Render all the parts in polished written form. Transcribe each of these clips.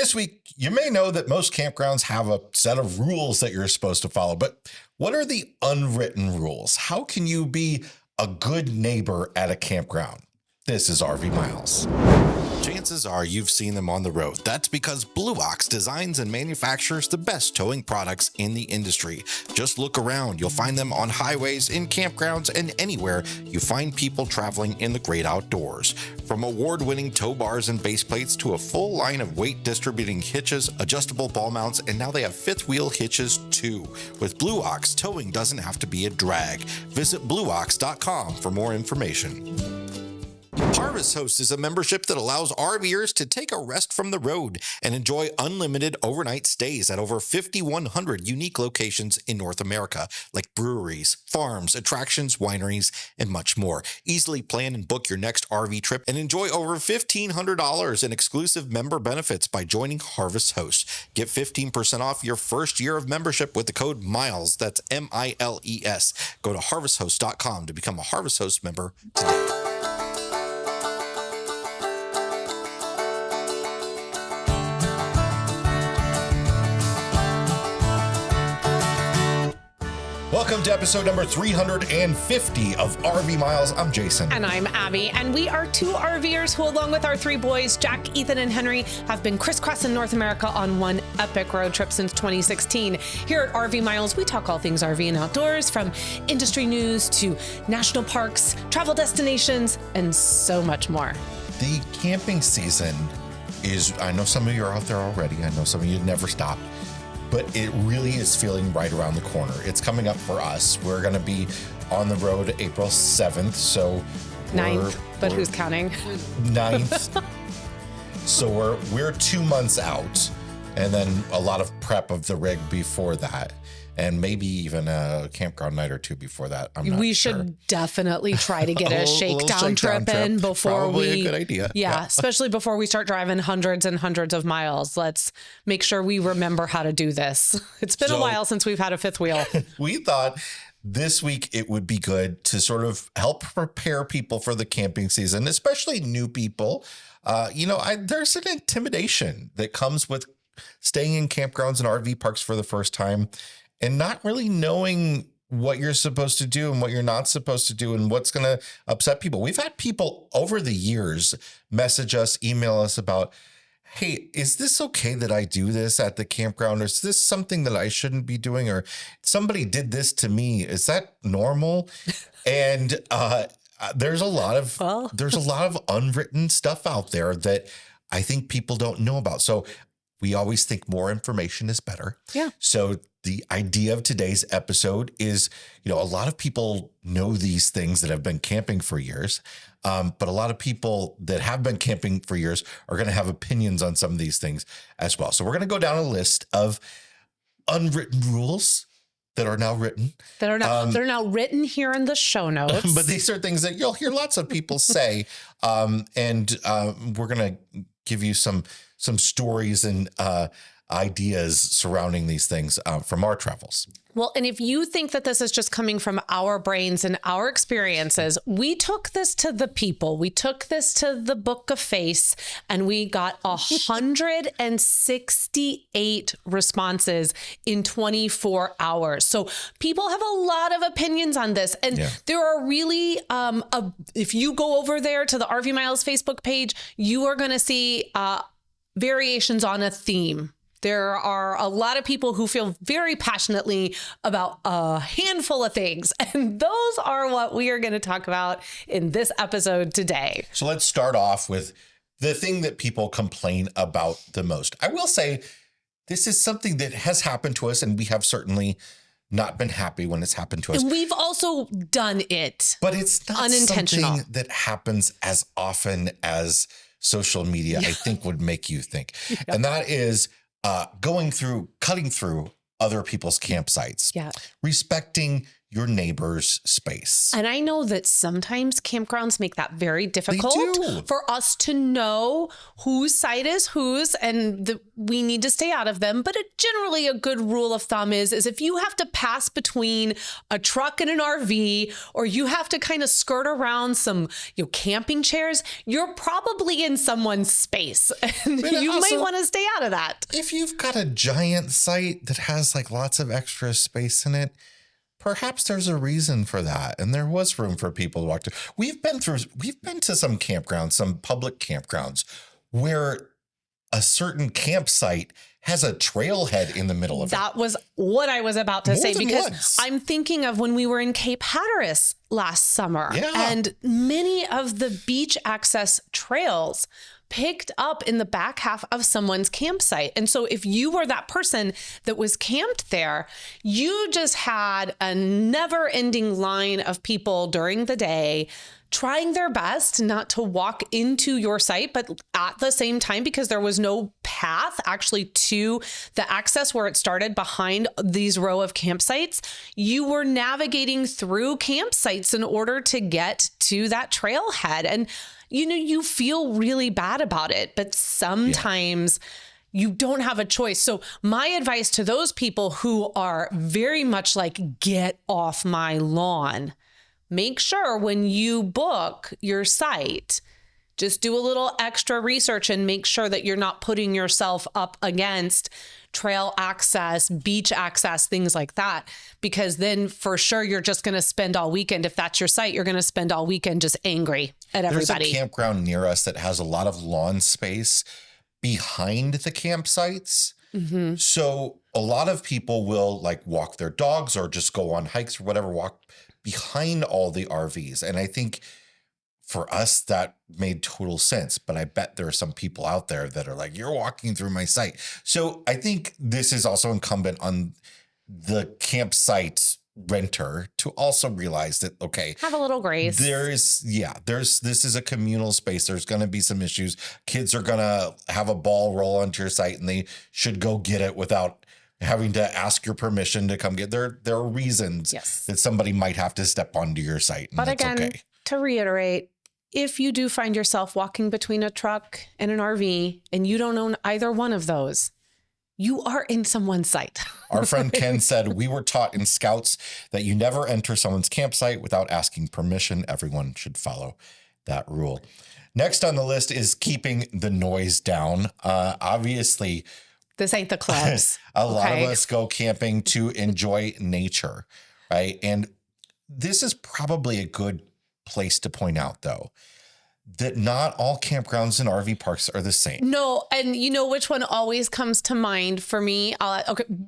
This week, you may know that most campgrounds have a set of rules that you're supposed to follow, but what are the unwritten rules? How can you be a good neighbor at a campground? This is RV Miles. Chances are you've seen them on the road. That's because Blue Ox designs and manufactures the best towing products in the industry. Just look around. You'll find them on highways, in campgrounds, and anywhere you find people traveling in the great outdoors. From award-winning tow bars and base plates to a full line of weight-distributing hitches, adjustable ball mounts, and now they have fifth-wheel hitches too. With Blue Ox, towing doesn't have to be a drag. Visit blueox.com for more information. Harvest Host is a membership that allows RVers to take a rest from the road and enjoy unlimited overnight stays at over 5,100 unique locations in North America, like breweries, farms, attractions, wineries, and much more. Easily plan and book your next RV trip and enjoy over $1,500 in exclusive member benefits by joining Harvest Host. Get 15% off your first year of membership with the code MILES. That's MILES. Go to harvesthost.com to become a Harvest Host member today. Welcome to episode number 350 of RV Miles. I'm Jason. And I'm Abby. And we are two RVers who, along with our three boys, Jack, Ethan, and Henry, have been crisscrossing North America on one epic road trip since 2016. Here at RV Miles, we talk all things RV and outdoors, from industry news to national parks, travel destinations, and so much more. The camping season is, I know some of you are out there already. I know some of you never stopped. But it really is feeling right around the corner. It's coming up for us. We're going to be on the road April 7th. So 9th, but who's counting? 9th. So we're 2 months out, and then a lot of prep of the rig before that. And maybe even a campground night or two before that. I'm not we sure. Should definitely try to get a shakedown trip in before Probably a good idea. Yeah, especially before we start driving hundreds and hundreds of miles. Let's make sure we remember how to do this. It's been a while since we've had a fifth wheel. We thought this week it would be good to sort of help prepare people for the camping season, especially new people. There's an intimidation that comes with staying in campgrounds and RV parks for the first time, and not really knowing what you're supposed to do and what you're not supposed to do and what's going to upset people. We've had people over the years message us, email us about, hey, is this okay that I do this at the campground? Or is this something that I shouldn't be doing? Or somebody did this to me. Is that normal? And there's a lot of unwritten stuff out there that I think people don't know about. So we always think more information is better. Yeah. So the idea of today's episode is, a lot of people know these things that have been camping for years, but a lot of people that have been camping for years are going to have opinions on some of these things as well. So we're going to go down a list of unwritten rules that are now written. They're now written here in the show notes. But these are things that you'll hear lots of people say, and we're going to give you some stories and ideas surrounding these things from our travels. Well, and if you think that this is just coming from our brains and our experiences, we took this to the people. We took this to the Book of Face, and we got 168 responses in 24 hours. So people have a lot of opinions on this. And there are really, if you go over there to the RV Miles Facebook page, you are going to see variations on a theme. There are a lot of people who feel very passionately about a handful of things, and those are what we are going to talk about in this episode today. So let's start off with the thing that people complain about the most. I will say this is something that has happened to us, and we have certainly not been happy when it's happened to us. And we've also done it, but it's not unintentional. Something that happens as often as social media, I think, would make you think. And that is cutting through other people's campsites, respecting your neighbor's space. And I know that sometimes campgrounds make that very difficult do. for us to know whose site is whose, and we need to stay out of them. But generally a good rule of thumb is if you have to pass between a truck and an RV, or you have to kind of skirt around some camping chairs, you're probably in someone's space. And you might want to stay out of that. If you've got a giant site that has like lots of extra space in it, perhaps there's a reason for that. And there was room for people to walk to. We've been to some campgrounds, some public campgrounds, where a certain campsite has a trailhead in the middle of it. That was what I was about to say, because once. I'm thinking of when we were in Cape Hatteras last summer, and many of the beach access trails picked up in the back half of someone's campsite. And so if you were that person that was camped there, you just had a never ending line of people during the day trying their best not to walk into your site, but at the same time, because there was no path actually to the access where it started behind these row of campsites, you were navigating through campsites in order to get to that trailhead. And you feel really bad about it, but sometimes you don't have a choice. So my advice to those people who are very much like, get off my lawn, make sure when you book your site, just do a little extra research and make sure that you're not putting yourself up against trail access, beach access, things like that, because then for sure you're just going to spend all weekend. If that's your site, you're going to spend all weekend just angry at everybody. There's a campground near us that has a lot of lawn space behind the campsites. Mm-hmm. So a lot of people will like walk their dogs or just go on hikes or whatever, walk behind all the RVs. And I think for us, that made total sense. But I bet there are some people out there that are like, you're walking through my site. So I think this is also incumbent on the campsite renter to also realize that, okay, have a little grace. This is a communal space. There's going to be some issues. Kids are going to have a ball roll onto your site and they should go get it without having to ask your permission to come get there. There are reasons that somebody might have to step onto your site. And but again, to reiterate, if you do find yourself walking between a truck and an RV and you don't own either one of those, you are in someone's site. Our friend Ken said, we were taught in Scouts that you never enter someone's campsite without asking permission. Everyone should follow that rule. Next on the list is keeping the noise down. Obviously, this ain't the clubs. A lot of us go camping to enjoy nature, right? And this is probably a good place to point out, though, that not all campgrounds and RV parks are the same. No, and you know which one always comes to mind for me?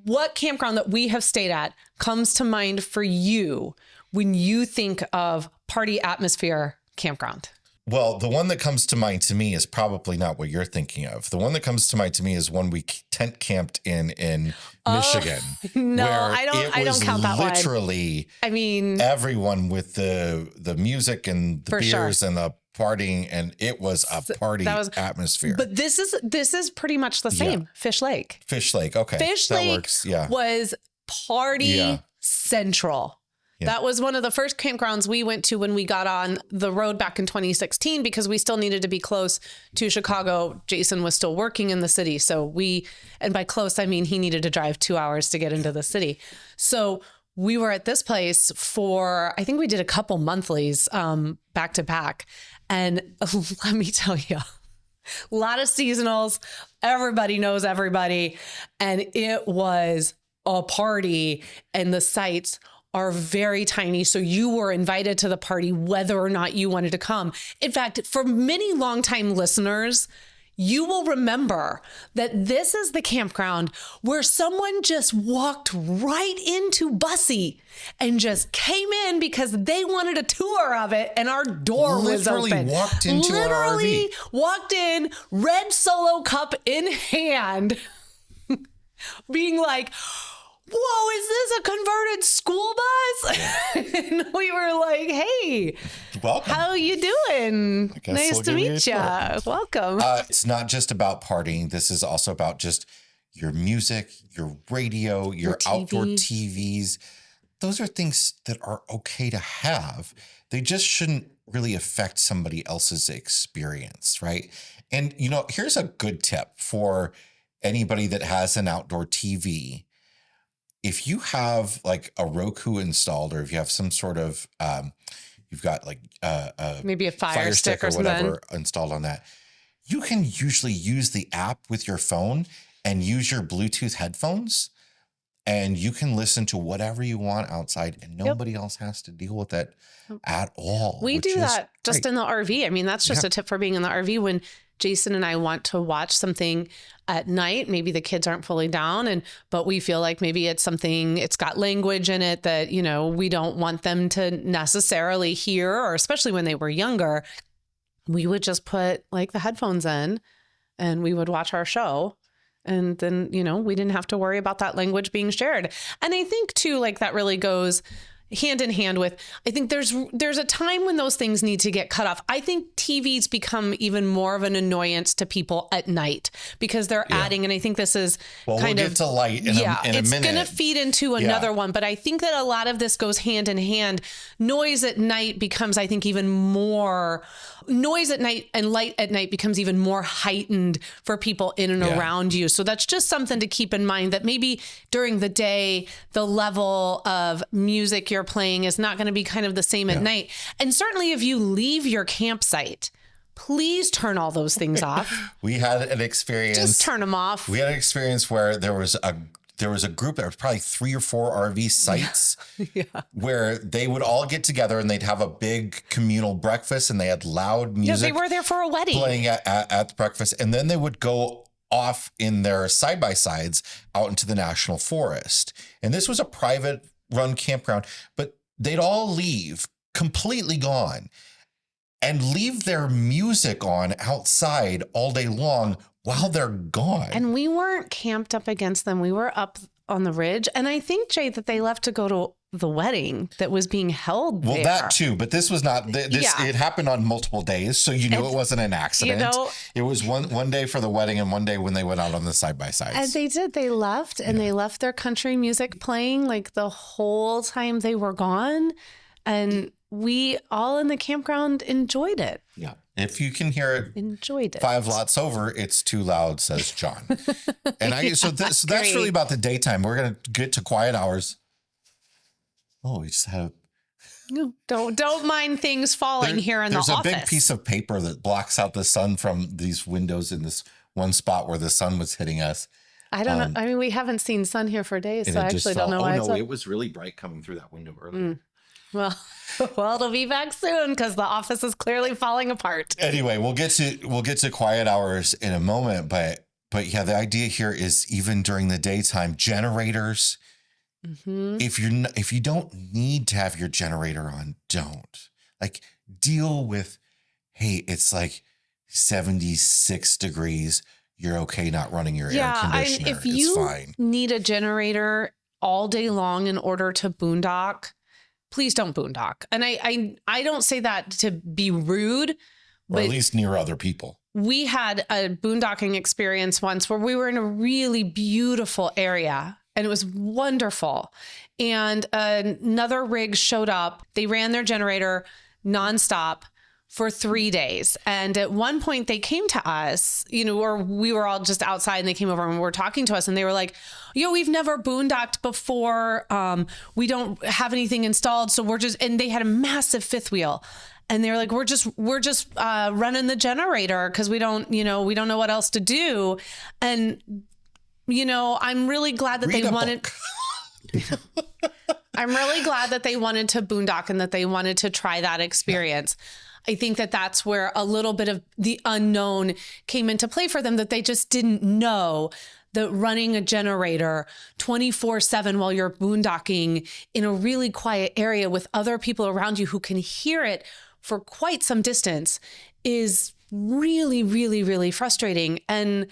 What campground that we have stayed at comes to mind for you when you think of party atmosphere campground? Well, the one that comes to mind to me is probably not what you're thinking of. The one that comes to mind to me is one we tent camped in Michigan. No, I don't count that one. Literally, I mean, everyone with the music and the beers and the partying, and it was a party atmosphere. But this is pretty much the same. Yeah. Fish Lake. Okay. Fish Lake works. Yeah. Was party central. Yeah. That was one of the first campgrounds we went to when we got on the road back in 2016, because we still needed to be close to Chicago. Jason was still working in the city. So and by close, I mean, he needed to drive 2 hours to get into the city. So we were at this place for, I think we did a couple monthlies back to back. And let me tell you, a lot of seasonals, everybody knows everybody. And it was a party, and the sites are very tiny. So you were invited to the party whether or not you wanted to come. In fact, for many longtime listeners, you will remember that this is the campground where someone just walked right into Bussy and just came in because they wanted a tour of it, and our door was open. Literally walked into our RV. Literally walked in, red Solo cup in hand, being like, whoa, is this a converted school bus? And we were like, hey, welcome. How you doing? Nice to meet you. Welcome. It's not just about partying. This is also about just your music, your radio, your outdoor TVs. those are things that are okay to have. They just shouldn't really affect somebody else's experience, right? And, here's a good tip for anybody that has an outdoor TV. If you have like a Roku installed, or if you have some sort of, you've got like maybe a fire stick or whatever installed on that, you can usually use the app with your phone and use your Bluetooth headphones, and you can listen to whatever you want outside, and nobody else has to deal with that at all. We do that just in the RV. I mean, that's just a tip for being in the RV. When Jason and I want to watch something at night, maybe the kids aren't fully down, but we feel like maybe it's something, it's got language in it that, we don't want them to necessarily hear, or especially when they were younger, we would just put like the headphones in and we would watch our show. And then, we didn't have to worry about that language being shared. And I think too, like that really goes hand in hand with, I think there's a time when those things need to get cut off. I think TVs become even more of an annoyance to people at night because they're adding, and I think this is we'll get to light in a minute. It's going to feed into another one. But I think that a lot of this goes hand in hand. Noise at night becomes, I think, even more noise at night, and light at night becomes even more heightened for people in and around you. So that's just something to keep in mind, that maybe during the day, the level of music you're playing is not going to be kind of the same at night. And certainly if you leave your campsite, please turn all those things off. We had an experience. Just turn them off. We had an experience where there was a group, there was probably 3 or 4 RV sites where they would all get together and they'd have a big communal breakfast, and they had loud music. They were there for a wedding. Playing at the breakfast. And then they would go off in their side-by-sides out into the national forest. And this was a private run campground, but they'd all leave completely gone and leave their music on outside all day long while they're gone. And we weren't camped up against them. We were up on the ridge. And I think, Jay, that they left to go to the wedding that was being held there. That too, but this was not, it happened on multiple days. So it wasn't an accident. It was one day for the wedding and one day when they went out on the side-by-sides. And they did. They left, and they left their country music playing like the whole time they were gone. And we all in the campground enjoyed it. Yeah. If you can hear it, enjoyed it. 5 lots over, it's too loud, says John. And so that's really about the daytime. We're going to get to quiet hours. Oh, we just have. No, don't mind things falling here in the office. There's a big piece of paper that blocks out the sun from these windows in this one spot where the sun was hitting us. I don't know. I mean, we haven't seen sun here for days, so I actually don't know why. It was really bright coming through that window earlier. Well, it'll be back soon because the office is clearly falling apart. Anyway, we'll get to quiet hours in a moment, but yeah, the idea here is even during the daytime, generators. Mm-hmm. If you don't need to have your generator on, don't. Like, deal with, hey, it's like 76 degrees. You're okay not running your air conditioner. If you fine. Need a generator all day long in order to boondock, please don't boondock. And I don't say that to be rude, or at least near other people. We had a boondocking experience once where we were in a really beautiful area. And it was wonderful. And another rig showed up. They ran their generator nonstop for 3 days. And at one point they came to us, or we were all just outside, and they came over and were talking to us, and they were like, we've never boondocked before. We don't have anything installed. So and they had a massive fifth wheel. And they were like, we're just running the generator because we don't know what else to do. And I'm really glad that they wanted. I'm really glad that they wanted to boondock and that they wanted to try that experience. I think that that's where a little bit of the unknown came into play for them, that they just didn't know that running a generator 24/7 while you're boondocking in a really quiet area with other people around you who can hear it for quite some distance is really, really, really frustrating. And,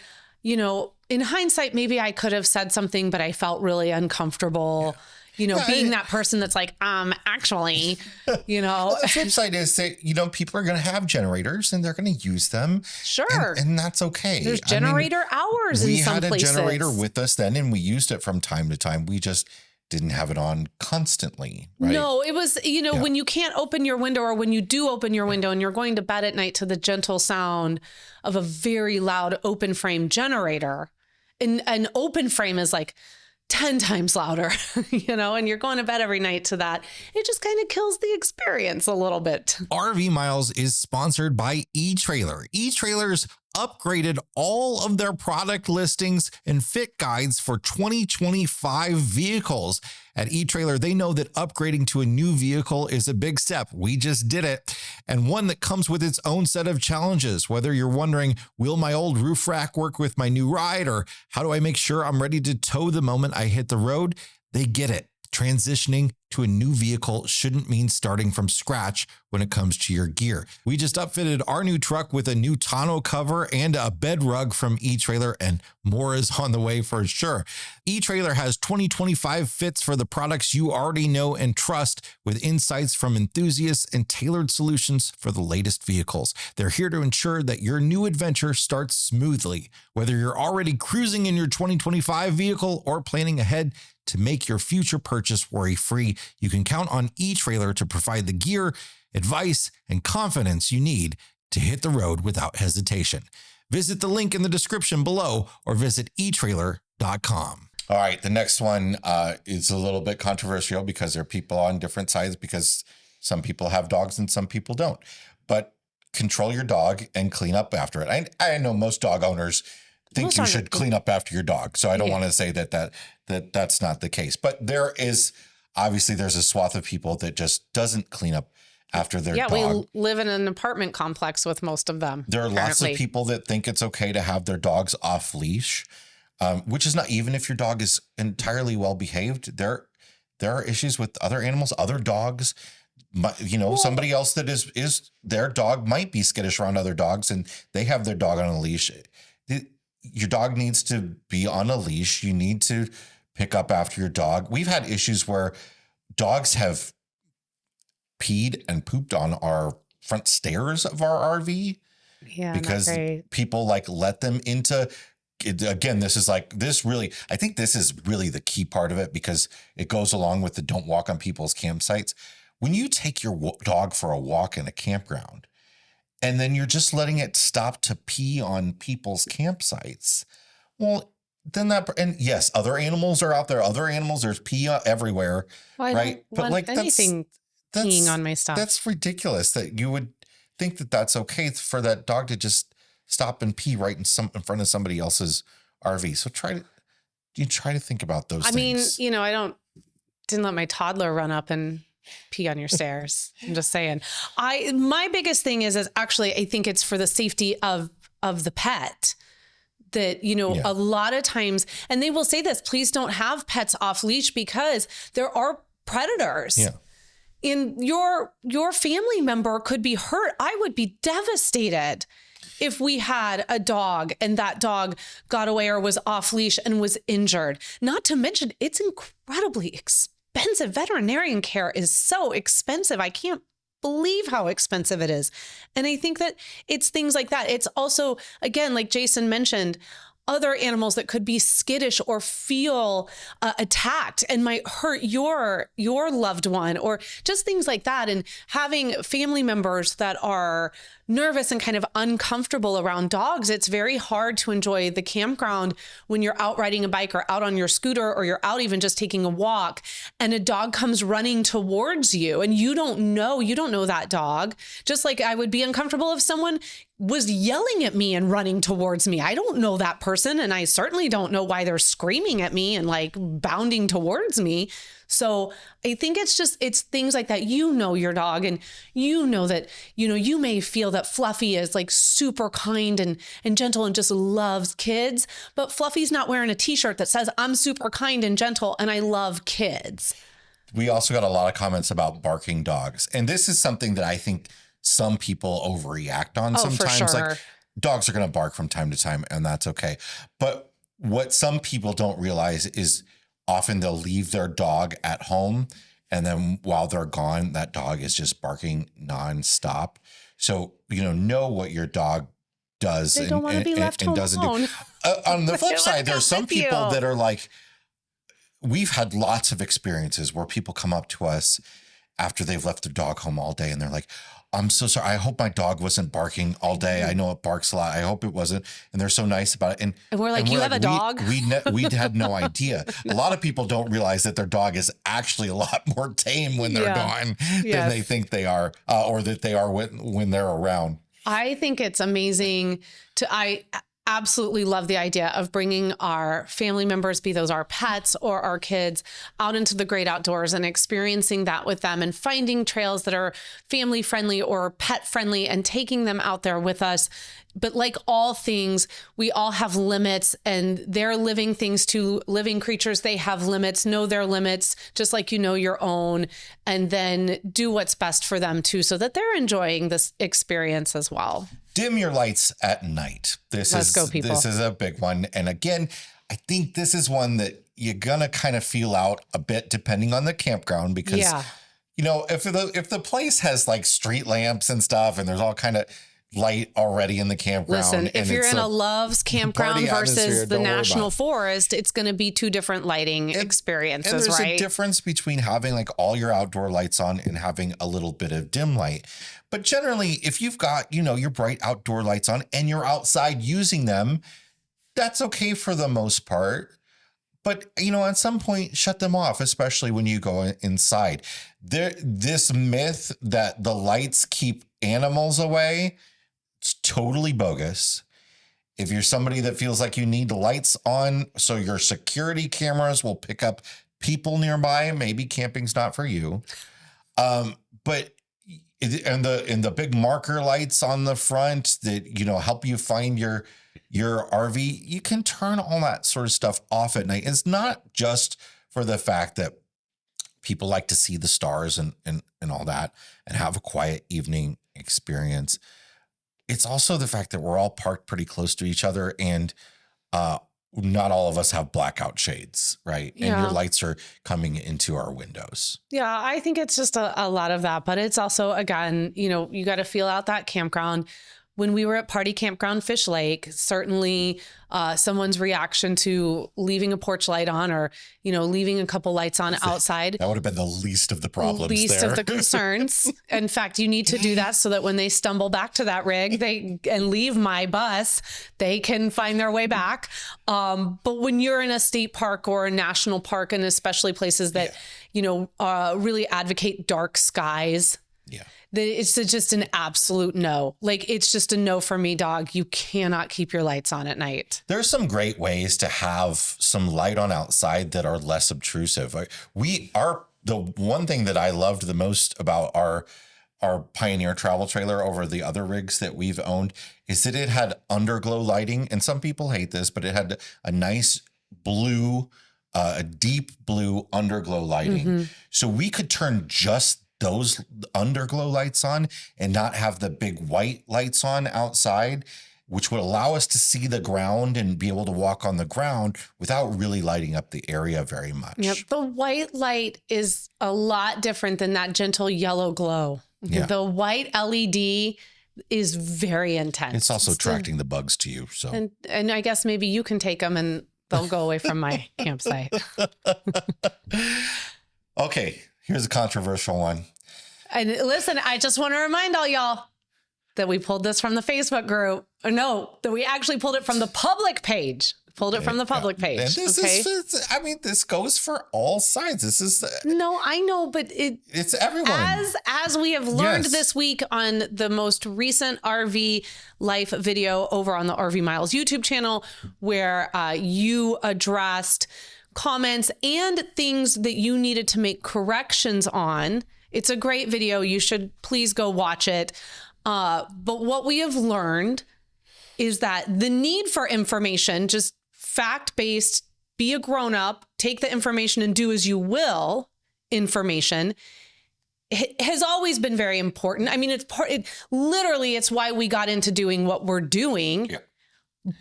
in hindsight, maybe I could have said something, but I felt really uncomfortable, being that person that's like, actually, Well, the flip side is that, people are going to have generators and they're going to use them. Sure. And that's okay. There's generator hours in some places. We had a generator with us then, and we used it from time to time. We just didn't have it on constantly, right? No, it was, when you can't open your window, or when you do open your window and you're going to bed at night to the gentle sound of a very loud open frame generator. And an open frame is like 10 times louder, and you're going to bed every night to that. It just kind of kills the experience a little bit. RV Miles is sponsored by eTrailer. eTrailer's upgraded all of their product listings and fit guides for 2025 vehicles. At eTrailer, they know that upgrading to a new vehicle is a big step. We just did it. And one that comes with its own set of challenges. Whether you're wondering, will my old roof rack work with my new ride? Or how do I make sure I'm ready to tow the moment I hit the road? They get it. Transitioning to a new vehicle shouldn't mean starting from scratch when it comes to your gear. We just upfitted our new truck with a new tonneau cover and a bed rug from eTrailer, and more is on the way for sure. eTrailer has 2025 fits for the products you already know and trust, with insights from enthusiasts and tailored solutions for the latest vehicles. They're here to ensure that your new adventure starts smoothly. Whether you're already cruising in your 2025 vehicle or planning ahead to make your future purchase worry-free, you can count on eTrailer to provide the gear, advice, and confidence you need to hit the road without hesitation. Visit the link in the description below or visit eTrailer.com. All right, the next one is a little bit controversial because there are people on different sides, because some people have dogs and some people don't. But control your dog and clean up after it. I know most dog owners think you should clean up after your dog. So I don't want to say that's not the case. But there's a swath of people that just doesn't clean up after their dog. Yeah, we live in an apartment complex with most of them. There are lots of people that think it's okay to have their dogs off leash, which is not, even if your dog is entirely well behaved. There are issues with other animals, other dogs. Somebody else that is their dog might be skittish around other dogs, and they have their dog on a leash. Your dog needs to be on a leash. You need to pick up after your dog. We've had issues where dogs have peed and pooped on our front stairs of our RV. Yeah, because people let them into. Again, I think this is really the key part of it, because it goes along with the don't walk on people's campsites. When you take your dog for a walk in a campground, and then you're just letting it stop to pee on people's campsites, well, then and yes, other animals are out there. Other animals, there's pee everywhere, right? But anything peeing on my stuff. That's ridiculous that you would think that that's okay for that dog to just stop and pee right in front of somebody else's RV. So try to think about those things. I mean, I didn't let my toddler run up and pee on your stairs. I'm just saying. My biggest thing is actually, I think it's for the safety of the pet, that, a lot of times, and they will say this, please don't have pets off leash because there are predators. Yeah. And your family member could be hurt. I would be devastated if we had a dog and that dog got away or was off leash and was injured. Not to mention, it's incredibly expensive. Veterinarian care is so expensive. I can't believe how expensive it is. And I think that it's things like that. It's also, again, like Jason mentioned, other animals that could be skittish or feel attacked and might hurt your loved one, or just things like that. And having family members that are nervous and kind of uncomfortable around dogs, it's very hard to enjoy the campground when you're out riding a bike or out on your scooter, or you're out even just taking a walk and a dog comes running towards you and you don't know that dog. Just like I would be uncomfortable if someone was yelling at me and running towards me. I don't know that person, and I certainly don't know why they're screaming at me and bounding towards me. So I think it's things like that. Your dog, and that, you may feel that Fluffy is super kind and gentle and just loves kids, but Fluffy's not wearing a t-shirt that says I'm super kind and gentle and I love kids. We also got a lot of comments about barking dogs. And this is something that I think some people overreact on sometimes. For sure. Dogs are going to bark from time to time, and that's okay. But what some people don't realize is often they'll leave their dog at home, and then while they're gone, that dog is just barking nonstop. So, know what your dog does. They don't want to be left alone. Doesn't do. On the flip side, there's some people that are we've had lots of experiences where people come up to us after they've left their dog home all day and they're like, I'm so sorry. I hope my dog wasn't barking all day. I know it barks a lot. I hope it wasn't. And they're so nice about it. And we're like, you have a dog? We had no idea. A lot of people don't realize that their dog is actually a lot more tame when they're gone than they think they are, or that they are when they're around. I think it's amazing I absolutely love the idea of bringing our family members, be those our pets or our kids, out into the great outdoors and experiencing that with them and finding trails that are family friendly or pet friendly and taking them out there with us. But like all things, we all have limits, and they're living things too. Living creatures, they have limits. Know their limits, just like you know your own, and then do what's best for them too, so that they're enjoying this experience as well. Dim your lights at night. Let's go, people. This is a big one. And again, I think this is one that you're gonna kind of feel out a bit depending on the campground, because you know, if the place has like street lamps and stuff and there's all kind of light already in the campground. Listen, if you're in a Love's campground versus the National Forest, it's going to be two different lighting experiences, and there's right? a difference between having like all your outdoor lights on and having a little bit of dim light. But generally, if you've got, you know, your bright outdoor lights on and you're outside using them, that's okay for the most part. But, you know, at some point, shut them off, especially when you go inside. This myth that the lights keep animals away, it's totally bogus. If you're somebody that feels like you need the lights on so your security cameras will pick up people nearby, maybe camping's not for you. But and the big marker lights on the front that, you know, help you find your RV, you can turn all that sort of stuff off at night. It's not just for the fact that people like to see the stars and all that and have a quiet evening experience. It's also the fact that we're all parked pretty close to each other, and not all of us have blackout shades, right? Yeah. And your lights are coming into our windows. Yeah, I think it's just a lot of that. But it's also, again, you know, you got to feel out that campground. When we were at Party Campground Fish Lake, certainly someone's reaction to leaving a porch light on, or, you know, leaving a couple lights on outside. That would have been the least of the problems least of the concerns. In fact, you need to do that so that when they stumble back to that rig and leave my bus, they can find their way back. But when you're in a state park or a national park, and especially places that, you know, really advocate dark skies, it's just an absolute no. Like, it's just a no for me, dog. You cannot keep your lights on at night. There's some great ways to have some light on outside that are less obtrusive. The one thing that I loved the most about our Pioneer travel trailer over the other rigs that we've owned is that it had underglow lighting. And some people hate this, but it had a nice blue, a deep blue underglow lighting. Mm-hmm. So we could turn just those underglow lights on and not have the big white lights on outside, which would allow us to see the ground and be able to walk on the ground without really lighting up the area very much. Yep. The white light is a lot different than that gentle yellow glow. Yeah. The white LED is very intense. It's also attracting the bugs to you. So, and I guess maybe you can take them and they'll go away from my campsite. Okay. Here's a controversial one. And listen, I just want to remind all y'all that we pulled this from the Facebook group. No, that we actually pulled it from the public page. Pulled it from the public page. And this goes for all sides. This is no, I know, but it's everyone. As we have learned this week on the most recent RV life video over on the RV Miles YouTube channel, where you addressed comments and things that you needed to make corrections on. It's a great video. You should please go watch it. But what we have learned is that the need for information, just fact-based, be a grown-up, take the information and do as you will information, has always been very important. I mean, literally, it's why we got into doing what we're doing. Yeah.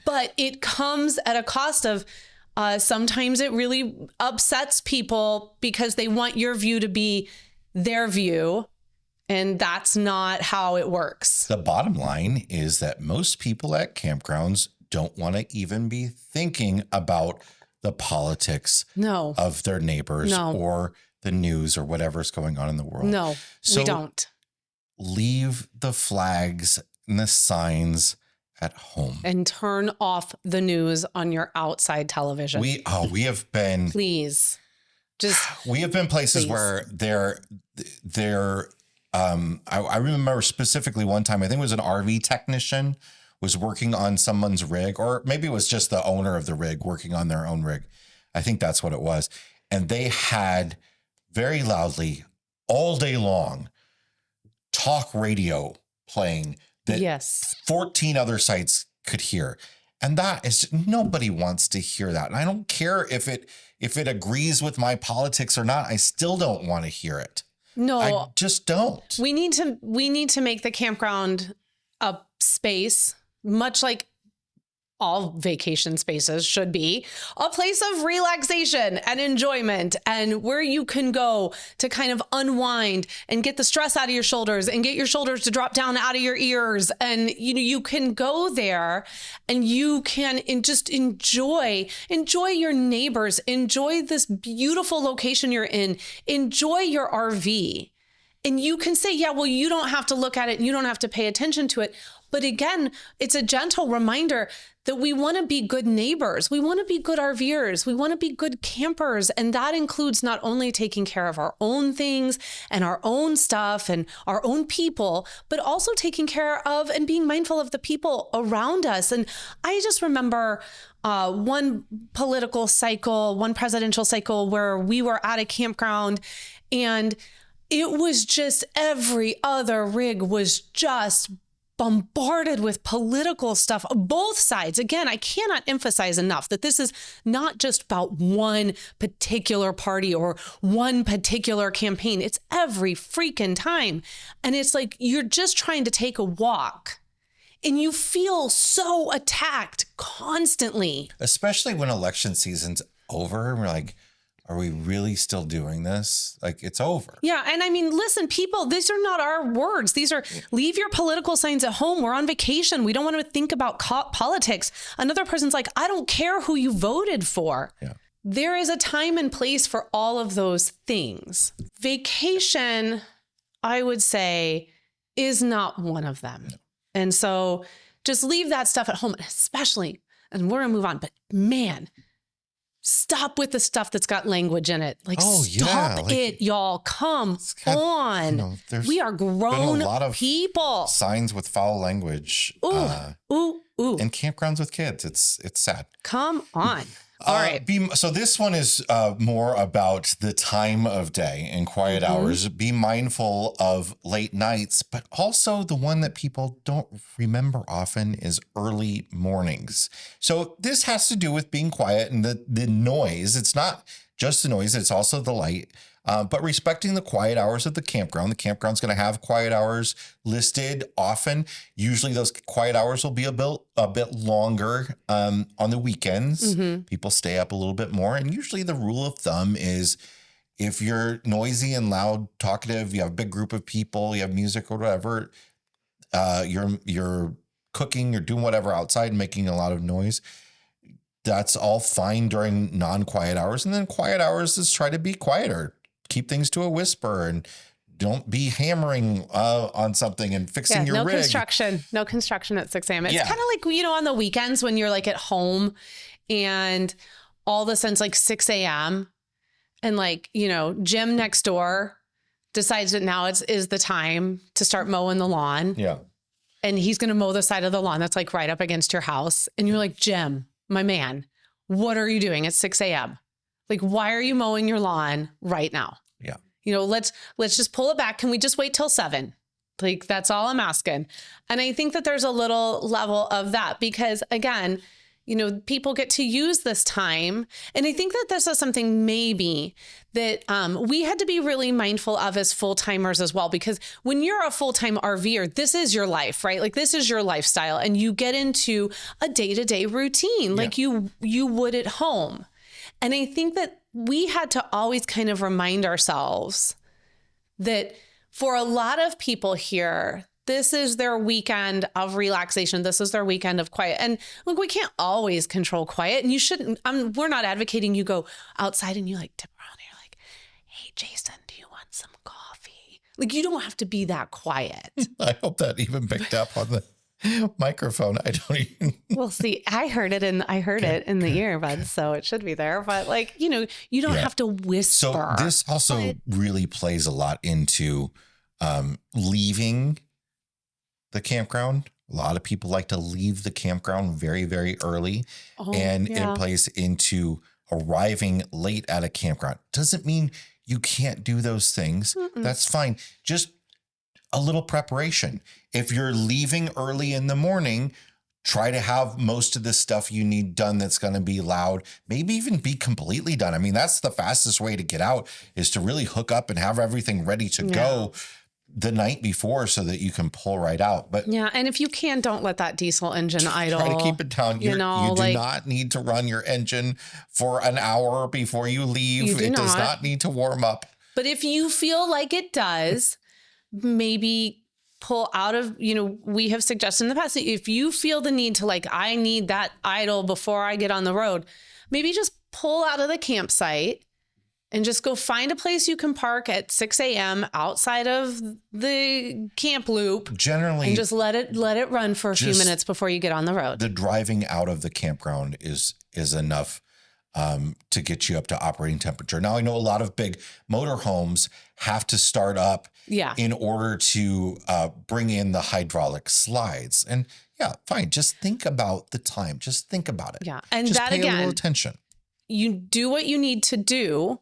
But it comes at a cost of sometimes it really upsets people because they want your view to be their view, and that's not how it works. The bottom line is that most people at campgrounds don't want to even be thinking about the politics No. of their neighbors No. or the news or whatever's going on in the world. No, So we don't. leave the flags and the signs at home. And turn off the news on your outside television. We have been Please. we have been places please. where I remember specifically one time, I think it was an RV technician was working on someone's rig, or maybe it was just the owner of the rig working on their own rig. I think that's what it was. And they had very loudly all day long talk radio playing that Yes. 14 other sites could hear. And that is, nobody wants to hear that. And I don't care if it agrees with my politics or not. I still don't want to hear it. No, I just don't. we need to make the campground a space, much like all vacation spaces should be, a place of relaxation and enjoyment, and where you can go to kind of unwind and get the stress out of your shoulders and get your shoulders to drop down out of your ears. And you can go there and you can just enjoy your neighbors, enjoy this beautiful location you're in, enjoy your RV. And you can say, yeah, well, you don't have to look at it and you don't have to pay attention to it. But again, it's a gentle reminder that we want to be good neighbors. We want to be good RVers. We want to be good campers. And that includes not only taking care of our own things and our own stuff and our own people, but also taking care of and being mindful of the people around us. And I just remember one political cycle, one presidential cycle where we were at a campground, and it was just every other rig was just bombarded with political stuff, both sides. Again, I cannot emphasize enough that this is not just about one particular party or one particular campaign. It's every freaking time. And it's like you're just trying to take a walk and you feel so attacked constantly. Especially when election season's over and we're like, are we really still doing this? Like, it's over. Yeah. And I mean, listen, people, these are not our words. These are leave your political signs at home. We're on vacation. We don't want to think about politics. Another person's like, I don't care who you voted for. Yeah. There is a time and place for all of those things. Vacation, I would say, is not one of them. No. And so just leave that stuff at home, especially, and we're going to move on, but man, stop with the stuff that's got language in it. Like, stop it, y'all. Come on. We are grown people. Signs with foul language. Ooh. And campgrounds with kids. It's sad. Come on. All right. So this one is more about the time of day and quiet hours. Be mindful of late nights, but also the one that people don't remember often is early mornings. So this has to do with being quiet and the noise. It's not just the noise, it's also the light. But respecting the quiet hours of the campground. The campground's going to have quiet hours listed often. Usually those quiet hours will be a bit longer on the weekends. People stay up a little bit more. And usually the rule of thumb is if you're noisy and loud, talkative, you have a big group of people, you have music or whatever, you're cooking, you're doing whatever outside, making a lot of noise. That's all fine during non-quiet hours. And then quiet hours is try to be quieter. Keep things to a whisper and don't be hammering on something and fixing your rig. No construction at 6 a.m. It's kind of like, on the weekends when you're like at home and all of a sudden it's like 6 a.m. and like, Jim next door decides that now is the time to start mowing the lawn. Yeah. And he's going to mow the side of the lawn that's like right up against your house. And you're like, Jim, my man, what are you doing at 6 a.m.? Like, why are you mowing your lawn right now? Yeah. Let's just pull it back. Can we just wait till 7? Like, that's all I'm asking. And I think that there's a little level of that because, again, people get to use this time. And I think that this is something maybe that we had to be really mindful of as full-timers as well, because when you're a full-time RVer, this is your life, right? Like, this is your lifestyle and you get into a day-to-day routine like you would at home. And I think that we had to always kind of remind ourselves that for a lot of people here, this is their weekend of relaxation. This is their weekend of quiet. And look, we can't always control quiet, and you shouldn't. We're not advocating you go outside and you like tip around and you're like, hey, Jason, do you want some coffee? Like, you don't have to be that quiet. I hope that even picked up on the microphone. I don't even. Well, see, I heard it in the earbuds, so it should be there. But like, you don't have to whisper. So this also really plays a lot into leaving the campground. A lot of people like to leave the campground very, very early, and it plays into arriving late at a campground. Doesn't mean you can't do those things. That's fine. Just a little preparation. If you're leaving early in the morning, try to have most of the stuff you need done that's going to be loud, maybe even be completely done. I mean, that's the fastest way to get out, is to really hook up and have everything ready to go the night before so that you can pull right out. But yeah, and if you can, don't let that diesel engine idle. Try to keep it down. You do not need to run your engine for an hour before you leave. It does not need to warm up. But if you feel like it does, maybe pull out of, we have suggested in the past that if you feel the need to I need that idle before I get on the road, maybe just pull out of the campsite and just go find a place you can park at 6 a.m. outside of the camp loop. Generally, and just let it run for a few minutes before you get on the road. The driving out of the campground is enough to get you up to operating temperature. Now, I know a lot of big motorhomes have to start up in order to bring in the hydraulic slides. And fine. Just think about the time. Just think about it. Yeah. And just that, pay again, a little attention. You do what you need to do.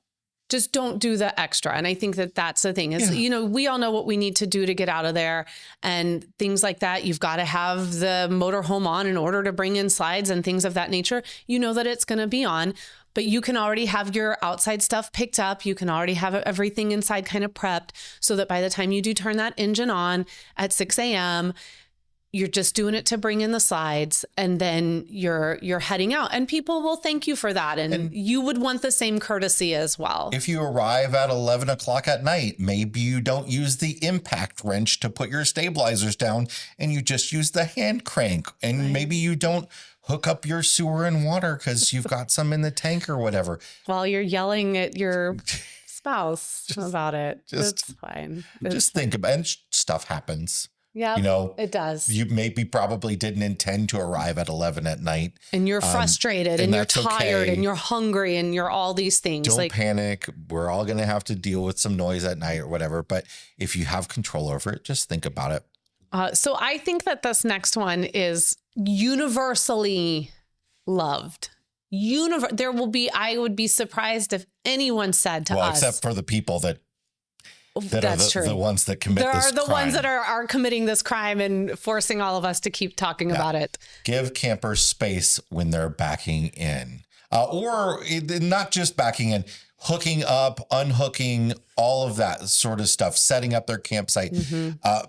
Just don't do the extra. And I think that that's the thing is, we all know what we need to do to get out of there and things like that. You've got to have the motorhome on in order to bring in slides and things of that nature. You know that it's going to be on, but you can already have your outside stuff picked up. You can already have everything inside kind of prepped so that by the time you do turn that engine on at 6 a.m., you're just doing it to bring in the slides, and then you're heading out, and people will thank you for that. And you would want the same courtesy as well. If you arrive at 11 o'clock at night, maybe you don't use the impact wrench to put your stabilizers down, and you just use the hand crank. And maybe you don't hook up your sewer and water because you've got some in the tank or whatever. While you're yelling at your spouse about it. It's fine. Just think about it. And stuff happens. Yeah, it does. You probably didn't intend to arrive at 11 at night. And you're frustrated and you're tired and you're hungry and you're all these things. Don't panic. We're all going to have to deal with some noise at night or whatever. But if you have control over it, just think about it. So I think that this next one is universally loved. I would be surprised if anyone said to us. Except for the people that that's are the ones that commit this crime. There are the ones that are committing this crime and forcing all of us to keep talking about it. Give campers space when they're backing in. Or not just backing in, hooking up, unhooking, all of that sort of stuff, setting up their campsite,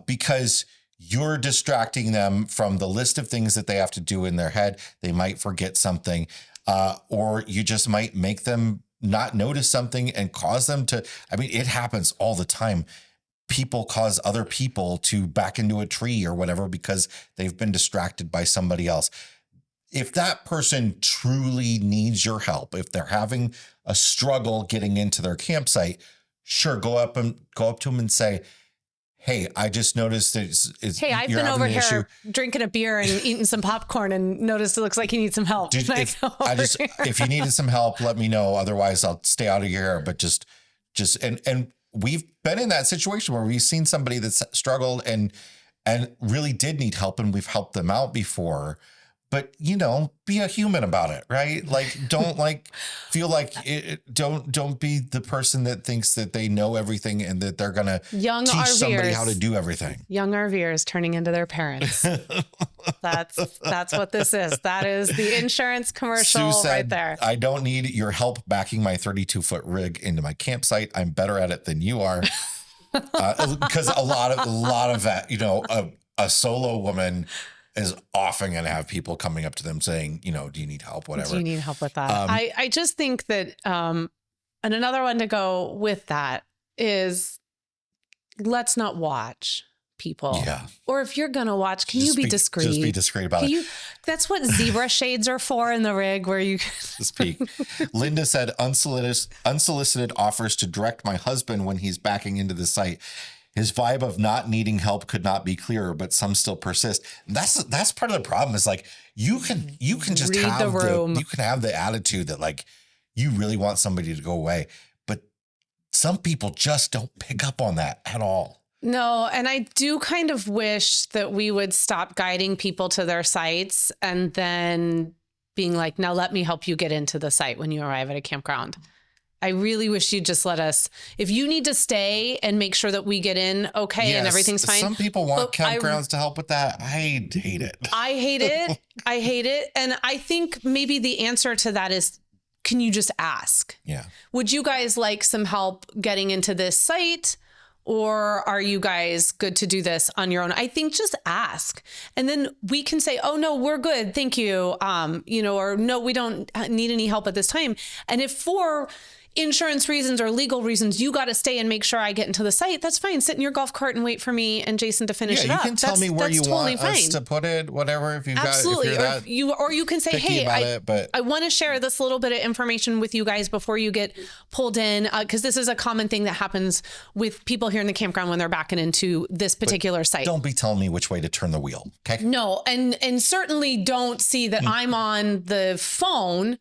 because you're distracting them from the list of things that they have to do in their head. They might forget something, or you just might make them not notice something and cause them to, it happens all the time. People cause other people to back into a tree or whatever because they've been distracted by somebody else. If that person truly needs your help, if they're having a struggle getting into their campsite, sure, go up to them and say, hey, I just noticed hey, I've been over here drinking a beer and eating some popcorn and noticed it looks like you need some help. If you needed some help, let me know. Otherwise, I'll stay out of your hair. But and we've been in that situation where we've seen somebody that's struggled and really did need help, and we've helped them out before. But, be a human about it, right? Don't feel like don't be the person that thinks that they know everything and that they're going to teach somebody how to do everything. Young RVers turning into their parents. That's what this is. That is the insurance commercial right there. I don't need your help backing my 32-foot rig into my campsite. I'm better at it than you are. Because a lot of that, a solo woman is often going to have people coming up to them saying, do you need help? Whatever. Do you need help with that? I just think that, and another one to go with that is let's not watch. people. Yeah. Or if you're going to watch, can you be discreet? Just be discreet about it. That's what zebra shades are for in the rig, where you Just peek. Linda said unsolicited offers to direct my husband when he's backing into the site. His vibe of not needing help could not be clearer, but some still persist. That's part of the problem is like you can just read have the room. you can have the attitude that like you really want somebody to go away, but some people just don't pick up on that at all. No, and I do kind of wish that we would stop guiding people to their sites and then being like, now let me help you get into the site when you arrive at a campground. I really wish you'd just let us, if you need to stay and make sure that we get in okay and everything's fine. Some people want campgrounds to help with that. I hate it. I hate it. I hate it. And I think maybe the answer to that is, can you just ask? Yeah. Would you guys like some help getting into this site? Or are you guys good to do this on your own? I think just ask. And then we can say, oh, no, we're good. Thank you. Or no, we don't need any help at this time. And if for insurance reasons or legal reasons, you got to stay and make sure I get into the site, that's fine. Sit in your golf cart and wait for me and Jason to finish it up. You can tell me where you totally want us to put it, whatever. If you've Absolutely. got, if you're or you can say, hey, I want to share this little bit of information with you guys before you get pulled in. Because this is a common thing that happens with people here in the campground when they're backing into this particular site. Don't be telling me which way to turn the wheel. Okay. No. And certainly don't see that I'm on the phone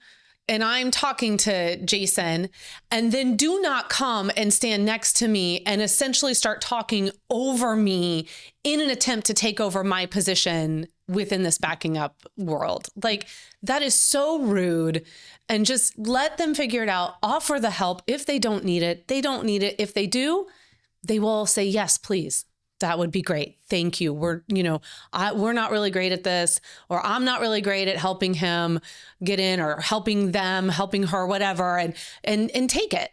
and I'm talking to Jason, and then do not come and stand next to me and essentially start talking over me in an attempt to take over my position within this backing up world. Like, that is so rude. And just let them figure it out. Offer the help. If they don't need it, they don't need it. If they do, they will say, yes, please. That would be great. Thank you. We're not really great at this, or I'm not really great at helping him get in, or helping them, helping her, whatever, and take it.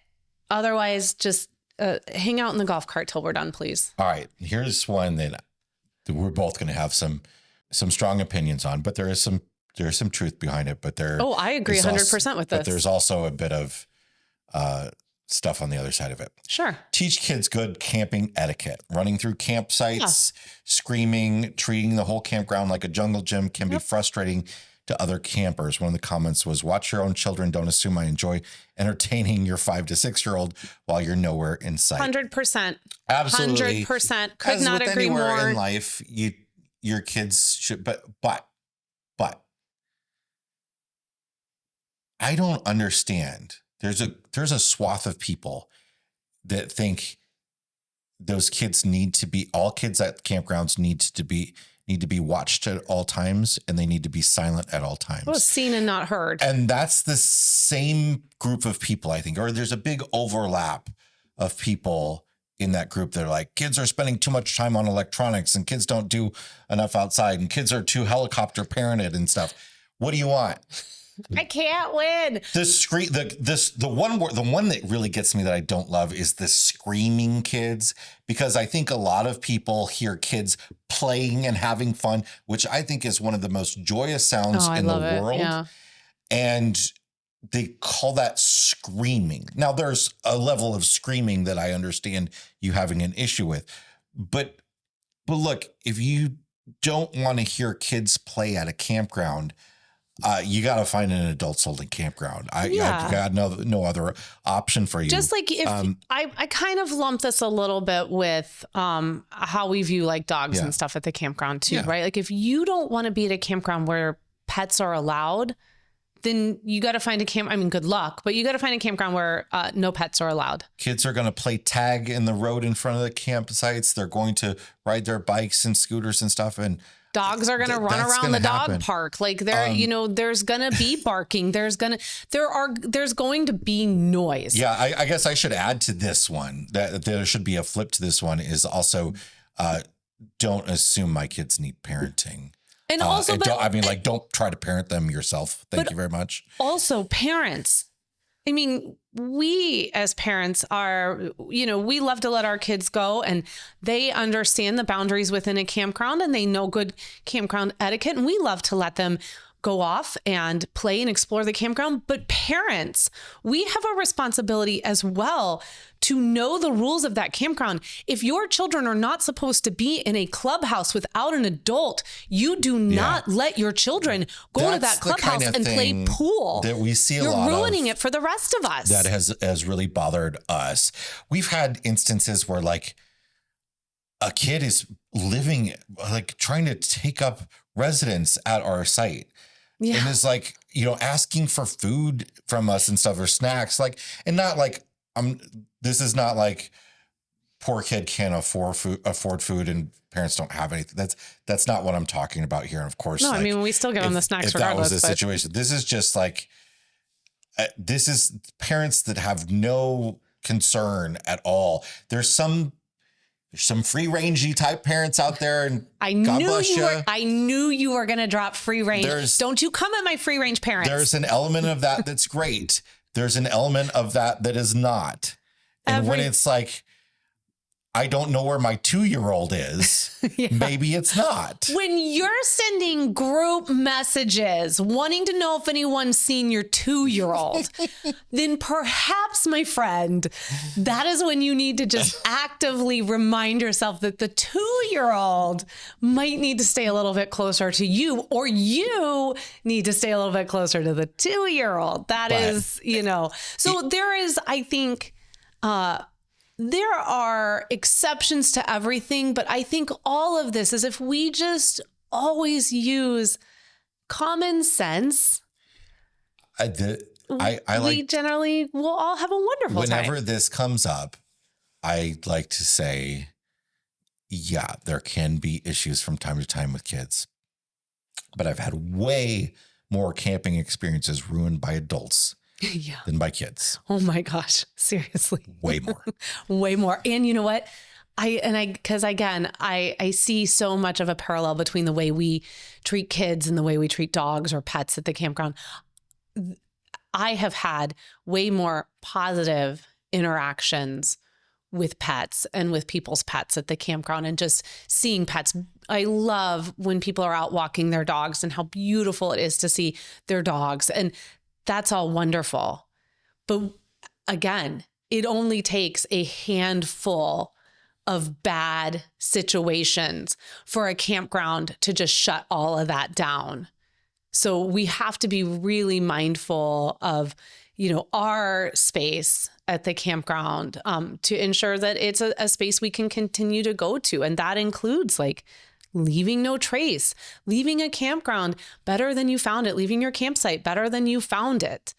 Otherwise, just hang out in the golf cart till we're done, please. All right. Here's one that we're both going to have some strong opinions on, but there is some truth behind it. But I agree 100% with this. But there's also a bit of stuff on the other side of it. Sure. Teach kids good camping etiquette. Running through campsites, screaming, treating the whole campground like a jungle gym can be frustrating to other campers. One of the comments was, watch your own children. Don't assume I enjoy entertaining your 5 to 6 year old while you're nowhere in sight. 100%. Absolutely. 100%. Could As not with agree anywhere more. in life, your kids should, but I don't understand. There's a swath of people that think those kids all kids at campgrounds need to be watched at all times, and they need to be silent at all times. Well, seen and not heard. And that's the same group of people, I think, or there's a big overlap of people in that group. They're like, kids are spending too much time on electronics, and kids don't do enough outside, and kids are too helicopter parented and stuff. What do you want? I can't win. The one that really gets me that I don't love is the screaming kids, because I think a lot of people hear kids playing and having fun, which I think is one of the most joyous sounds in the world. Yeah. And they call that screaming. Now, there's a level of screaming that I understand you having an issue with, but look, if you don't want to hear kids play at a campground, you got to find an adults-only campground. I got no other option for you. Just like if I kind of lump this a little bit with how we view like dogs and stuff at the campground too, right? Like if you don't want to be at a campground where pets are allowed, then you got to find good luck, but you got to find a campground where no pets are allowed. Kids are going to play tag in the road in front of the campsites. They're going to ride their bikes and scooters and stuff, and dogs are going to run around the dog park. Like there's going to be barking. There's going to be noise. Yeah. I guess I should add to this one that there should be a flip to this one is also, don't assume my kids need parenting. And also, don't try to parent them yourself. Thank you very much. Also, parents. I mean, we as parents are, we love to let our kids go, and they understand the boundaries within a campground, and they know good campground etiquette, and we love to let them go off and play and explore the campground. But parents, we have a responsibility as well to know the rules of that campground. If your children are not supposed to be in a clubhouse without an adult, you do not let your children go to that clubhouse and play pool. That we see You're ruining it for the rest of us. That has really bothered us. We've had instances where like a kid is living, like trying to take up residence at our site. Yeah. And is like, asking for food from us and stuff or snacks, like, and not like, this is not like poor kid can't afford food and parents don't have anything. That's not what I'm talking about here. And of course, no, I mean, we still give them the snacks regardless. That was the situation. This is just like, this is parents that have no concern at all. There's some free rangey type parents out there, and I knew you were going to drop free range. Don't you come at my free range parents. There's an element of that that's great. There's an element of that is not. And when it's like, I don't know where my 2-year-old is, maybe it's not. When you're sending group messages wanting to know if anyone's seen your 2-year-old, then perhaps, my friend, that is when you need to just actively remind yourself that the 2-year-old might need to stay a little bit closer to you, or you need to stay a little bit closer to the 2-year-old. So there is, I think, there are exceptions to everything, but I think all of this is if we just always use common sense, we generally will all have a wonderful time. Whenever this comes up, I like to say, yeah, there can be issues from time to time with kids, but I've had way more camping experiences ruined by adults than by kids. Oh my gosh. Seriously. Way more. Way more. And you know what? Because again, I see so much of a parallel between the way we treat kids and the way we treat dogs or pets at the campground. I have had way more positive interactions with pets and with people's pets at the campground, and just seeing pets. I love when people are out walking their dogs and how beautiful it is to see their dogs. And that's all wonderful. But again, it only takes a handful of bad situations for a campground to just shut all of that down. So we have to be really mindful of, our space at the campground to ensure that it's a space we can continue to go to. And that includes like leaving no trace, leaving a campground better than you found it, leaving your campsite better than you found it.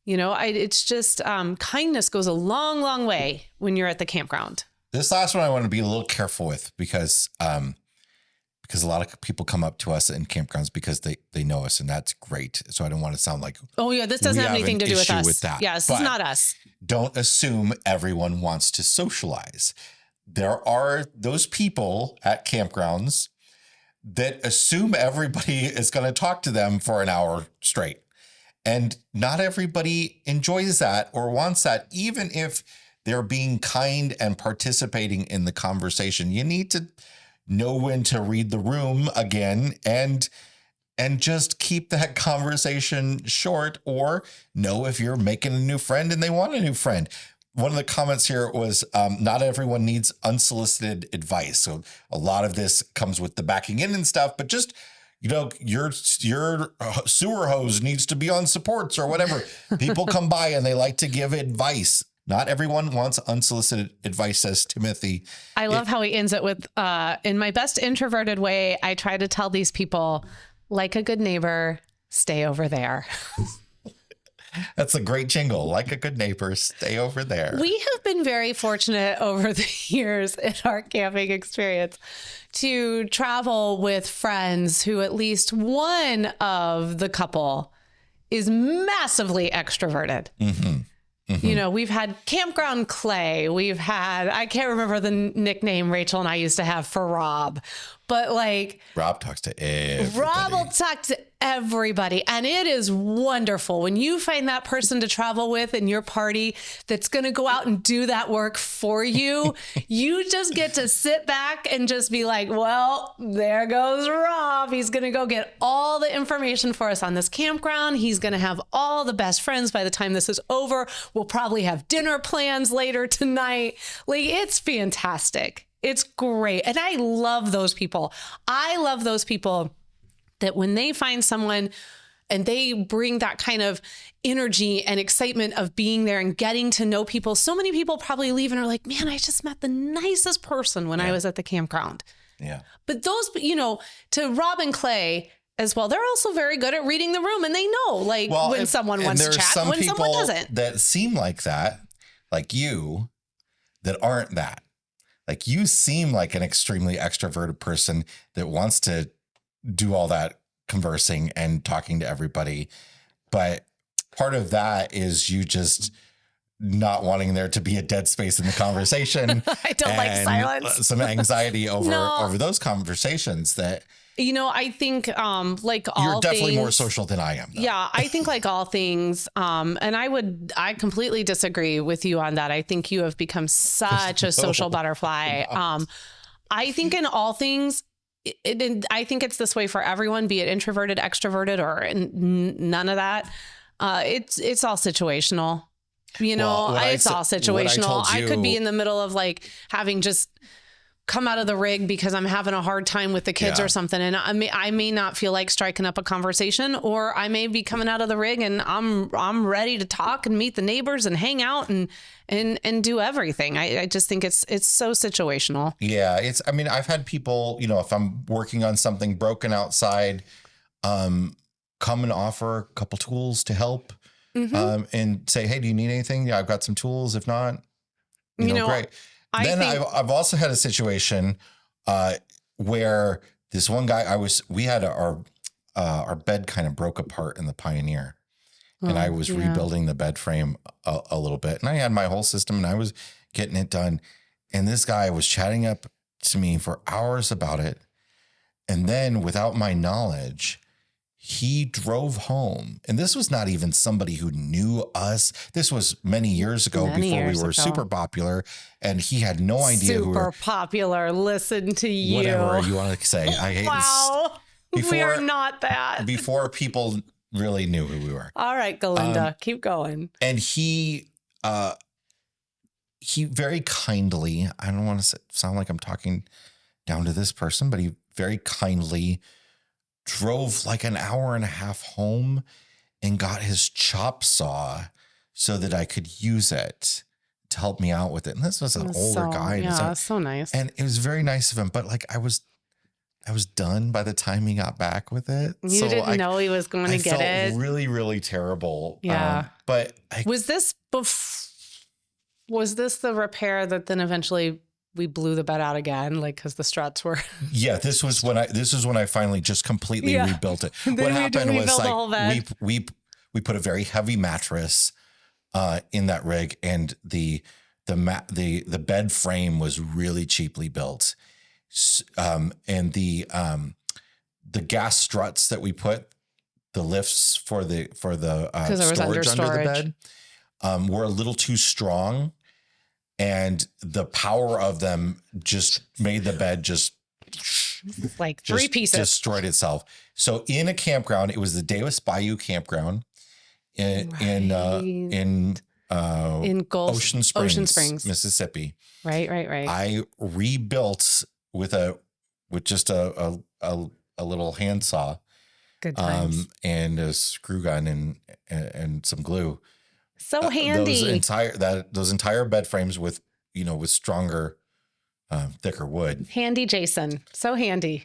It's just kindness goes a long, long way when you're at the campground. This last one I want to be a little careful with because a lot of people come up to us in campgrounds because they know us, and that's great. So I don't want to sound like, oh yeah, this doesn't have anything to do with us. With that. Yeah, this is not us. Don't assume everyone wants to socialize. There are those people at campgrounds that assume everybody is going to talk to them for an hour straight. And not everybody enjoys that or wants that, even if they're being kind and participating in the conversation. You need to know when to read the room again and just keep that conversation short, or know if you're making a new friend and they want a new friend. One of the comments here was, not everyone needs unsolicited advice. So a lot of this comes with the backing in and stuff, but just, your sewer hose needs to be on supports or whatever. People come by and they like to give advice. Not everyone wants unsolicited advice, says Timothy. I love how he ends it with, in my best introverted way, I try to tell these people, like a good neighbor, stay over there. That's a great jingle. Like a good neighbor, stay over there. We have been very fortunate over the years in our camping experience to travel with friends who at least one of the couple is massively extroverted. Mm-hmm. Mm-hmm. We've had Campground Clay. We've had, I can't remember the nickname Rachel and I used to have for Rob, but like Rob talks to everybody. Rob will talk to everybody. And it is wonderful when you find that person to travel with in your party that's going to go out and do that work for you. You just get to sit back and just be like, well, there goes Rob. He's going to go get all the information for us on this campground. He's going to have all the best friends by the time this is over. We'll probably have dinner plans later tonight. Like, it's fantastic. It's great. And I love those people. I love those people that when they find someone and they bring that kind of energy and excitement of being there and getting to know people. So many people probably leave and are like, man, I just met the nicest person when I was at the campground. Yeah. But those, you know, to Rob and Clay as well, they're also very good at reading the room, and they know like when someone wants to chat, when someone doesn't. That seem like that, like you, that aren't that. Like, you seem like an extremely extroverted person that wants to do all that conversing and talking to everybody. But part of that is you just not wanting there to be a dead space in the conversation. I don't like silence. Some anxiety over those conversations that, you know, I think like all you're definitely things, more social than I am, though. Yeah, I think like all things, and I completely disagree with you on that. I think you have become such a social butterfly. I think in all things, I think it's this way for everyone, be it introverted, extroverted, or none of that. It's all situational. You know, it's all situational. I could be in the middle of like having just come out of the rig because I'm having a hard time with the kids or something. And I may not feel like striking up a conversation, or I may be coming out of the rig and I'm ready to talk and meet the neighbors and hang out and do everything. I just think it's so situational. Yeah. I mean, I've had people, you know, if I'm working on something broken outside, come and offer a couple tools to help, and say, hey, do you need anything? Yeah, I've got some tools. If not, you know, great. I've also had a situation where this one guy, we had our bed kind of broke apart in the Pioneer, and I was rebuilding the bed frame a little bit, and I had my whole system and I was getting it done. And this guy was chatting up to me for hours about it. And then without my knowledge, he drove home. And this was not even somebody who knew us. This was many years ago before we were super popular. And he had no idea who we were. Super popular. Listen to you. Whatever you want to say. I hate this. We are not that. Before people really knew who we were. All right, Galinda, keep going. And he very kindly, I don't want to sound like I'm talking down to this person, but he very kindly drove like an hour and a half home and got his chop saw so that I could use it to help me out with it. And this was an older guy. Yeah, so nice. And it was very nice of him, but like I was done by the time he got back with it. You didn't know he was going to get it. Really, really terrible. Yeah. But was this the repair that then eventually we blew the bed out again, like because the struts were? Yeah, this was when I finally just completely rebuilt it. What happened was like we put a very heavy mattress in that rig, and the bed frame was really cheaply built, and the gas struts that we put, the lifts for the storage under the bed, were a little too strong. And the power of them just made the bed just like three pieces, destroyed itself. So in a campground, it was the Davis Bayou Campground in Ocean Springs, Mississippi. Right. I rebuilt with just a little handsaw, good times, and a screw gun and some glue. So handy. Those entire bed frames with stronger, thicker wood. Handy, Jason. So handy.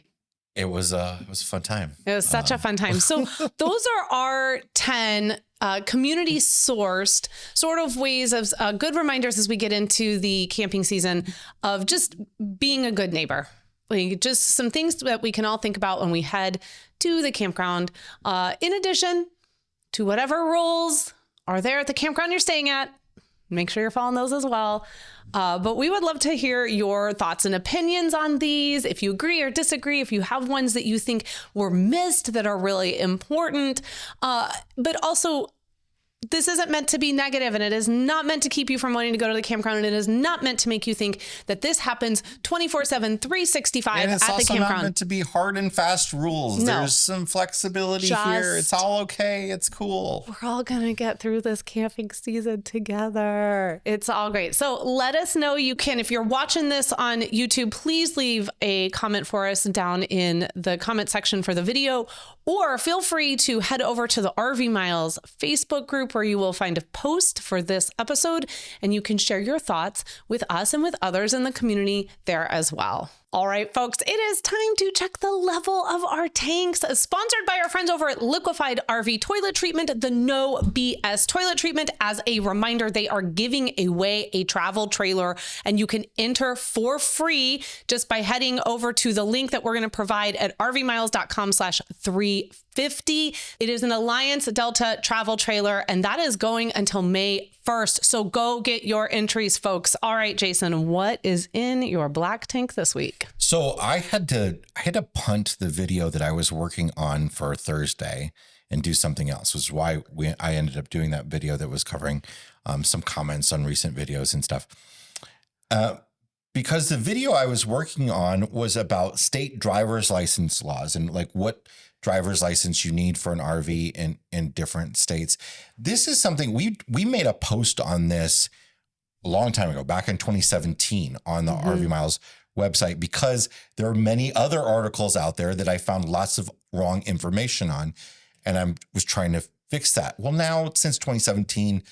It was a fun time. It was such a fun time. So those are our 10 community sourced sort of ways of good reminders as we get into the camping season of just being a good neighbor. Like just some things that we can all think about when we head to the campground. In addition to whatever rules are there at the campground you're staying at, Make sure you're following those as well. But we would love to hear your thoughts and opinions on these. If you agree or disagree, if you have ones that you think were missed that are really important. But also, this isn't meant to be negative, and it is not meant to keep you from wanting to go to the campground, and it is not meant to make you think that this happens 24/7, 365 And at it's the also campground. not meant to be hard and fast rules. No. There's some flexibility here. It's all okay. It's cool. We're all going to get through this camping season together. It's all great. So let us know. You can, if you're watching this on YouTube, please leave a comment for us down in the comment section for the video, or feel free to head over to the RV Miles Facebook group, where you will find a post for this episode, and you can share your thoughts with us and with others in the community there as well. All right, folks, it is time to check the level of our tanks. Sponsored by our friends over at Liquefied RV Toilet Treatment, the No BS Toilet Treatment. As a reminder, they are giving away a travel trailer, and you can enter for free just by heading over to the link that we're going to provide at rvmiles.com/350. It is an Alliance Delta travel trailer, and that is going until May 1st. So go get your entries, folks. All right, Jason, what is in your black tank this week? So I had to punt the video that I was working on for Thursday and do something else, which is why I ended up doing that video that was covering some comments on recent videos and stuff. Because the video I was working on was about state driver's license laws and like what driver's license you need for an RV in different states. This is something we made a post on this a long time ago, back in 2017 on the RV Miles website, because there are many other articles out there that I found lots of wrong information on, and I was trying to fix that. Well, now since 2017,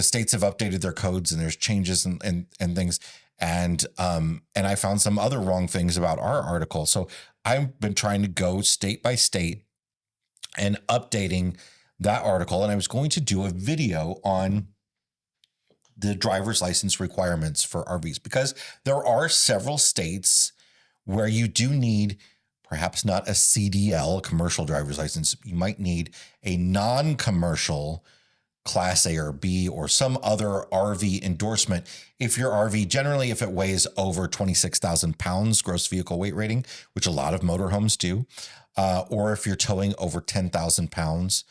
states have updated their codes and there's changes and things. And I found some other wrong things about our article. So I've been trying to go state by state and updating that article. And I was going to do a video on the driver's license requirements for RVs, because there are several states where you do need perhaps not a CDL, commercial driver's license. You might need a non-commercial Class A or B or some other RV endorsement. If your RV, generally, if it weighs over 26,000 pounds gross vehicle weight rating, which a lot of motorhomes do, or if you're towing over 10,000 pounds,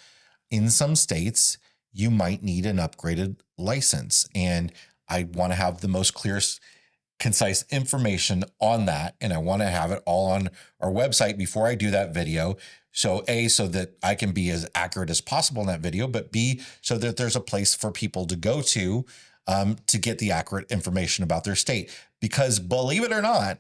in some states, you might need an upgraded license. And I want to have the most clear, concise information on that. And I want to have it all on our website before I do that video. So A, so that I can be as accurate as possible in that video, but B, so that there's a place for people to go to get the accurate information about their state. Because believe it or not,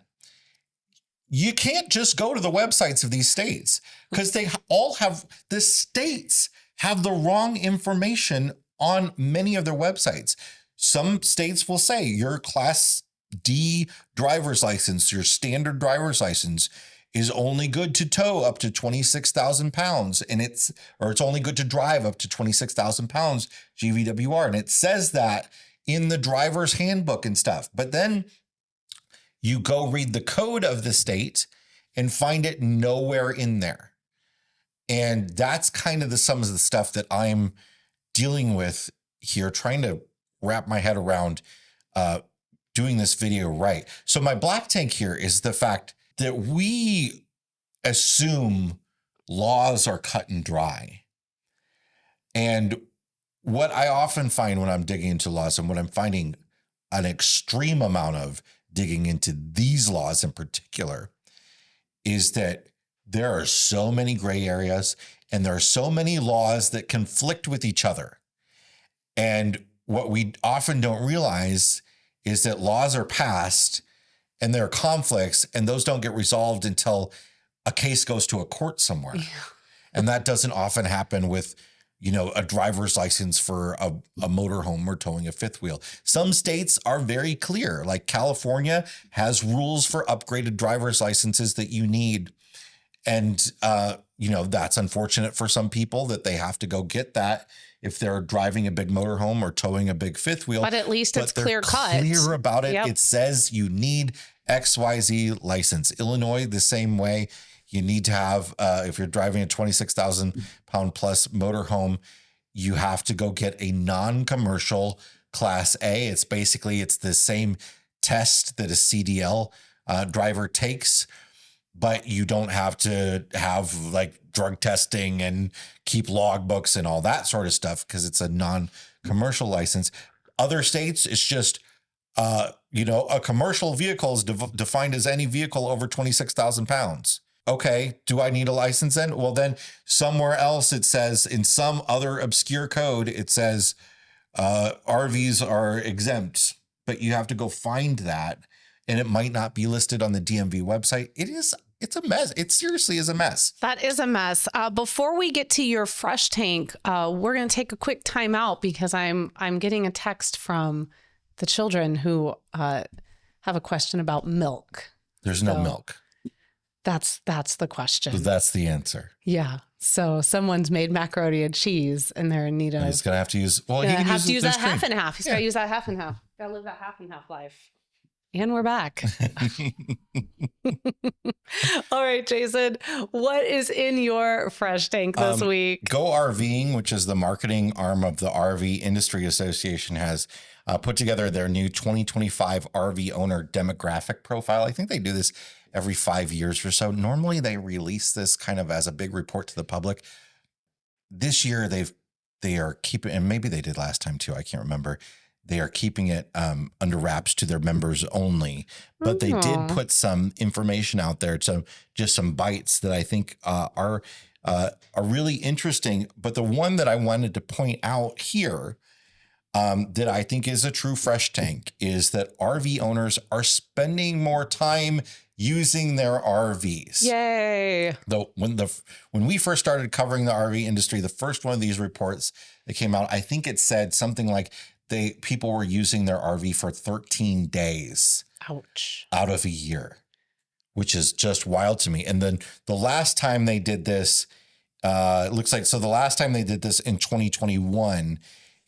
you can't just go to the websites of these states, because the states have the wrong information on many of their websites. Some states will say your Class D driver's license, your standard driver's license, is only good to tow up to 26,000 pounds, and it's only good to drive up to 26,000 pounds GVWR. And it says that in the driver's handbook and stuff. But then you go read the code of the state and find it nowhere in there. And that's kind of some of the stuff that I'm dealing with here, trying to wrap my head around doing this video right. So my black tank here is the fact that we assume laws are cut and dry. And what I often find when I'm digging into laws, and what I'm finding an extreme amount of digging into these laws in particular, is that there are so many gray areas and there are so many laws that conflict with each other. And what we often don't realize is that laws are passed and there are conflicts, and those don't get resolved until a case goes to a court somewhere. Yeah. And that doesn't often happen with, a driver's license for a motorhome or towing a fifth wheel. Some states are very clear, like California has rules for upgraded driver's licenses that you need. And, that's unfortunate for some people that they have to go get that if they're driving a big motorhome or towing a big fifth wheel. But at least it's clear cut. Clear about it. Yep. It says you need XYZ license. Illinois, the same way. You need to have, if you're driving a 26,000 pound plus motorhome, you have to go get a non-commercial Class A. It's the same test that a CDL driver takes, but you don't have to have like drug testing and keep logbooks and all that sort of stuff because it's a non-commercial license. Other states, it's just, a commercial vehicle is defined as any vehicle over 26,000 pounds. Okay, do I need a license then? Well, then somewhere else it says, in some other obscure code, it says RVs are exempt, but you have to go find that, and it might not be listed on the DMV website. It's a mess. It seriously is a mess. That is a mess. Before we get to your fresh tank, we're going to take a quick time out because I'm getting a text from the children who have a question about milk. There's no milk. That's the question. So that's the answer. Yeah. So someone's made macaroni and cheese and they're in need of. He's going to have to use, he can have to use that half and half. He's got to use that half and half. Got to live that half and half life. And we're back. All right, Jason, what is in your fresh tank this week? Go RVing, which is the marketing arm of the RV Industry Association, has put together their new 2025 RV owner demographic profile. I think they do this every 5 years or so. Normally they release this kind of as a big report to the public. This year they are keeping, and maybe they did last time too, I can't remember. They are keeping it under wraps to their members only, but they did put some information out there, just some bites that I think are really interesting. But the one that I wanted to point out here that I think is a true fresh tank is that RV owners are spending more time using their RVs. Yay. Though when we first started covering the RV industry, the first one of these reports that came out, I think it said something like people were using their RV for 13 days. Ouch. Out of a year, which is just wild to me. And then the last time they did this, it looks like, so the last time they did this in 2021,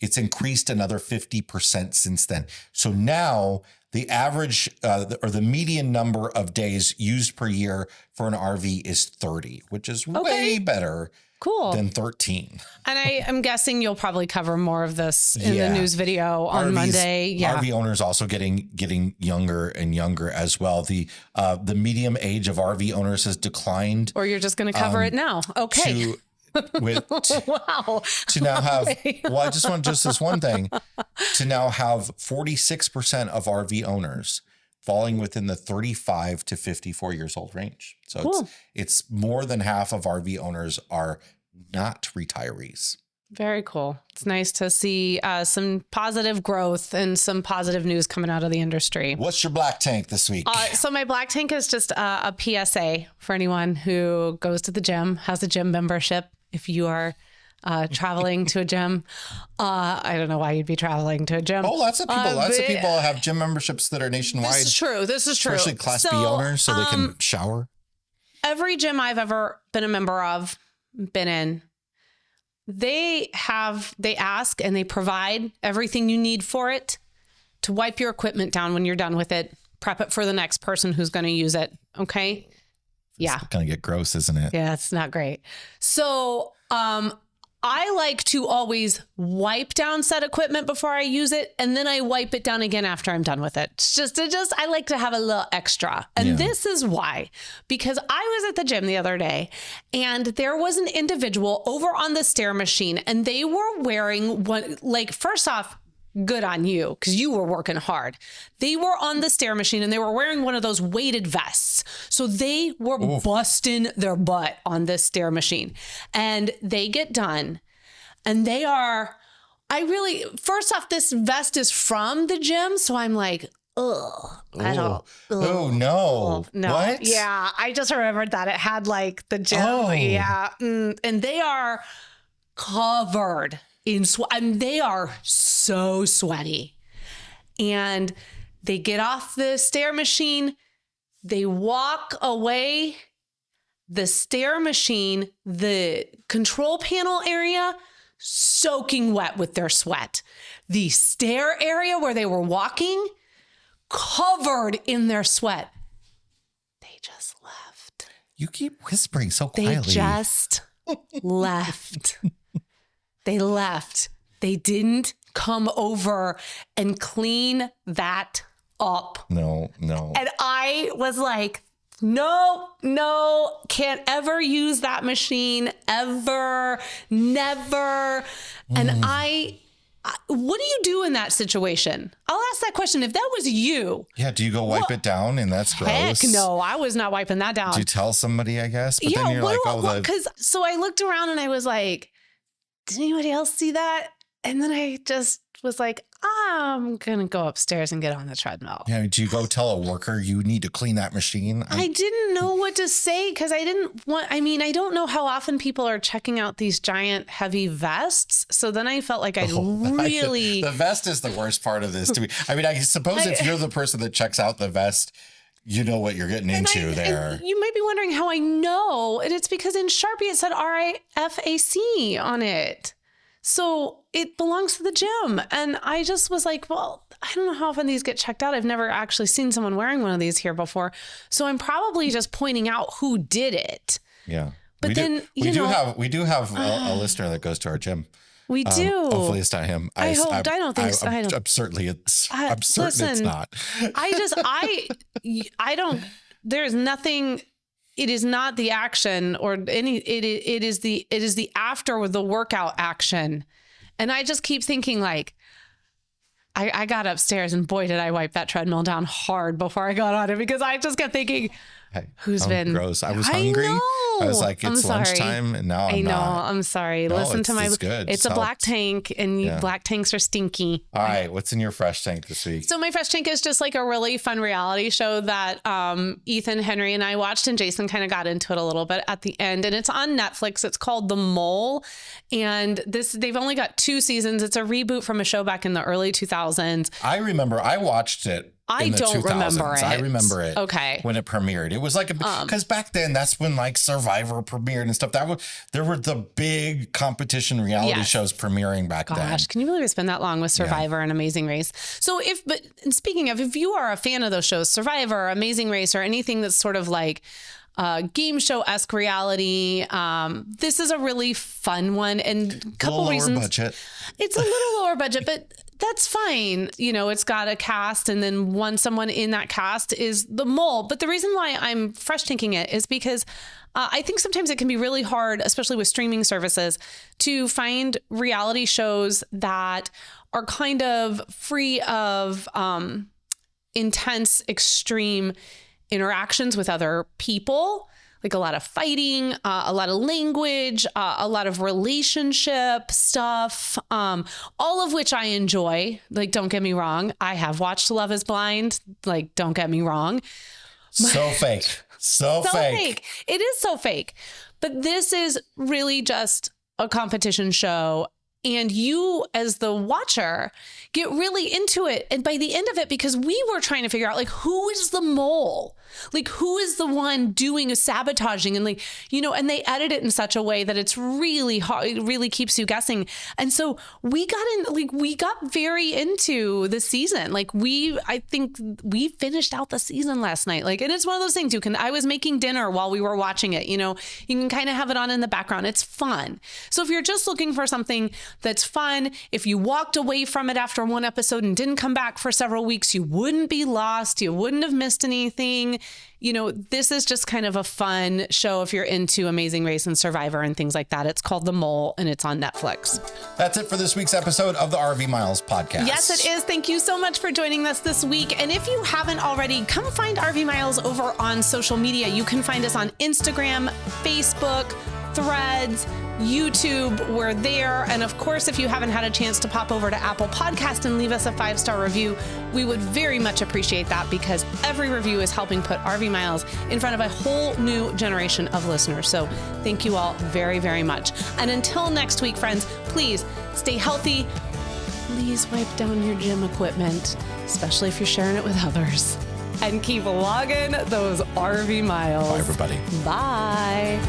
it's increased another 50% since then. So now the average or the median number of days used per year for an RV is 30, which is way better than 13. And I am guessing you'll probably cover more of this in the news video on Monday. Yeah. RV owners also getting younger and younger as well. The median age of RV owners has declined. Or you're just going to cover it now. Okay. Wow. To now have, well, I just want just this one thing, to now have 46% of RV owners falling within the 35 to 54 years old range. So it's more than half of RV owners are not retirees. Very cool. It's nice to see some positive growth and some positive news coming out of the industry. What's your black tank this week? So my black tank is just a PSA for anyone who goes to the gym, has a gym membership. If you are traveling to a gym, I don't know why you'd be traveling to a gym. Oh, lots of people have gym memberships that are nationwide. This is true. Especially Class B owners, so they can shower. Every gym I've ever been a member of, been in, they ask and they provide everything you need for it to wipe your equipment down when you're done with it, prep it for the next person who's going to use it. Okay. It's going to get gross, isn't it? Yeah, it's not great. So, I like to always wipe down said equipment before I use it, and then I wipe it down again after I'm done with it. I like to have a little extra. And this is why, because I was at the gym the other day and there was an individual over on the stair machine and they were wearing first off, good on you, because you were working hard. They were on the stair machine and they were wearing one of those weighted vests. So they were busting their butt on this stair machine. And they get done and they are, first off, this vest is from the gym. So I'm like, oh no. What? Yeah. I just remembered that it had like the gym. Oh. Yeah. And they are covered in sweat. I mean, they are so sweaty. And they get off the stair machine, they walk away, the stair machine, the control panel area, soaking wet with their sweat. The stair area where they were walking, covered in their sweat. They just left. You keep whispering so quietly. They just left. They left. They didn't come over and clean that up. No. And I was like, no, can't ever use that machine ever, never. And what do you do in that situation? I'll ask that question. If that was you. Yeah. Do you go wipe it down? And that's gross. Heck no, I was not wiping that down. Do you tell somebody, I guess? But then you're so I looked around and I was like, did anybody else see that? And then I just was like, I'm going to go upstairs and get on the treadmill. Yeah. Do you go tell a worker you need to clean that machine? I didn't know what to say because I don't know how often people are checking out these giant heavy vests. So then I felt like the vest is the worst part of this to me. I mean, I suppose if you're the person that checks out the vest, you know what you're getting into there. And you might be wondering how I know. And it's because in Sharpie it said RIFAC on it. So it belongs to the gym. And I just was like, well, I don't know how often these get checked out. I've never actually seen someone wearing one of these here before. So I'm probably just pointing out who did it. Yeah. But we do have a listener that goes to our gym. We do. Hopefully it's not him. I don't think so. I'm certain it's not. There's nothing. It is not the action or any, it is the after the workout action. And I just keep thinking like, I got upstairs and boy, did I wipe that treadmill down hard before I got on it because I just kept thinking, who's been gross. I was hungry. I was like, it's lunchtime and now I'm not. I'm sorry. No, Listen to my, good. It's a black tank and black tanks are stinky. All right. What's in your fresh tank this week? So my fresh tank is just like a really fun reality show that Ethan, Henry and I watched and Jason kind of got into it a little bit at the end and it's on Netflix. It's called The Mole. And they've only got 2 seasons. It's a reboot from a show back in the early 2000s. I remember I watched it. I don't remember it. I remember it. Okay. When it premiered. It was like, because back then that's when like Survivor premiered and stuff. There were the big competition reality shows premiering back then. Gosh, can you believe it's been that long with Survivor and Amazing Race? So speaking of, if you are a fan of those shows, Survivor, Amazing Race, or anything that's sort of like game show-esque reality, this is a really fun one. And a couple reasons. Budget. It's a little lower budget, but that's fine. You know, it's got a cast and then someone in that cast is the mole. But the reason why I'm fresh tanking it is because I think sometimes it can be really hard, especially with streaming services, to find reality shows that are kind of free of intense, extreme interactions with other people. Like a lot of fighting, a lot of language, a lot of relationship stuff, all of which I enjoy. Like, don't get me wrong. I have watched Love is Blind. Like, don't get me wrong. So fake. So fake. It is so fake. But this is really just a competition show. And you, as the watcher, get really into it. And by the end of it, because we were trying to figure out, like, who is the mole? Like, who is the one doing a sabotaging? And like, you know, and they edit it in such a way that it's really hard. It really keeps you guessing. And so we got very into the season. Like I think we finished out the season last night. Like, and it's one of those things I was making dinner while we were watching it. You know, you can kind of have it on in the background. It's fun. So if you're just looking for something that's fun, if you walked away from it after one episode and didn't come back for several weeks, you wouldn't be lost. You wouldn't have missed anything. You know, this is just kind of a fun show if you're into Amazing Race and Survivor and things like that. It's called The Mole and it's on Netflix. That's it for this week's episode of the RV Miles podcast. Yes, it is. Thank you so much for joining us this week. And if you haven't already, come find RV Miles over on social media. You can find us on Instagram, Facebook, Threads, YouTube, we're there. And of course, if you haven't had a chance to pop over to Apple Podcast and leave us a 5-star review, we would very much appreciate that because every review is helping put RV Miles in front of a whole new generation of listeners. So thank you all very, very much. And until next week, friends, please stay healthy. Please wipe down your gym equipment, especially if you're sharing it with others. And keep logging those RV miles. Bye, everybody. Bye.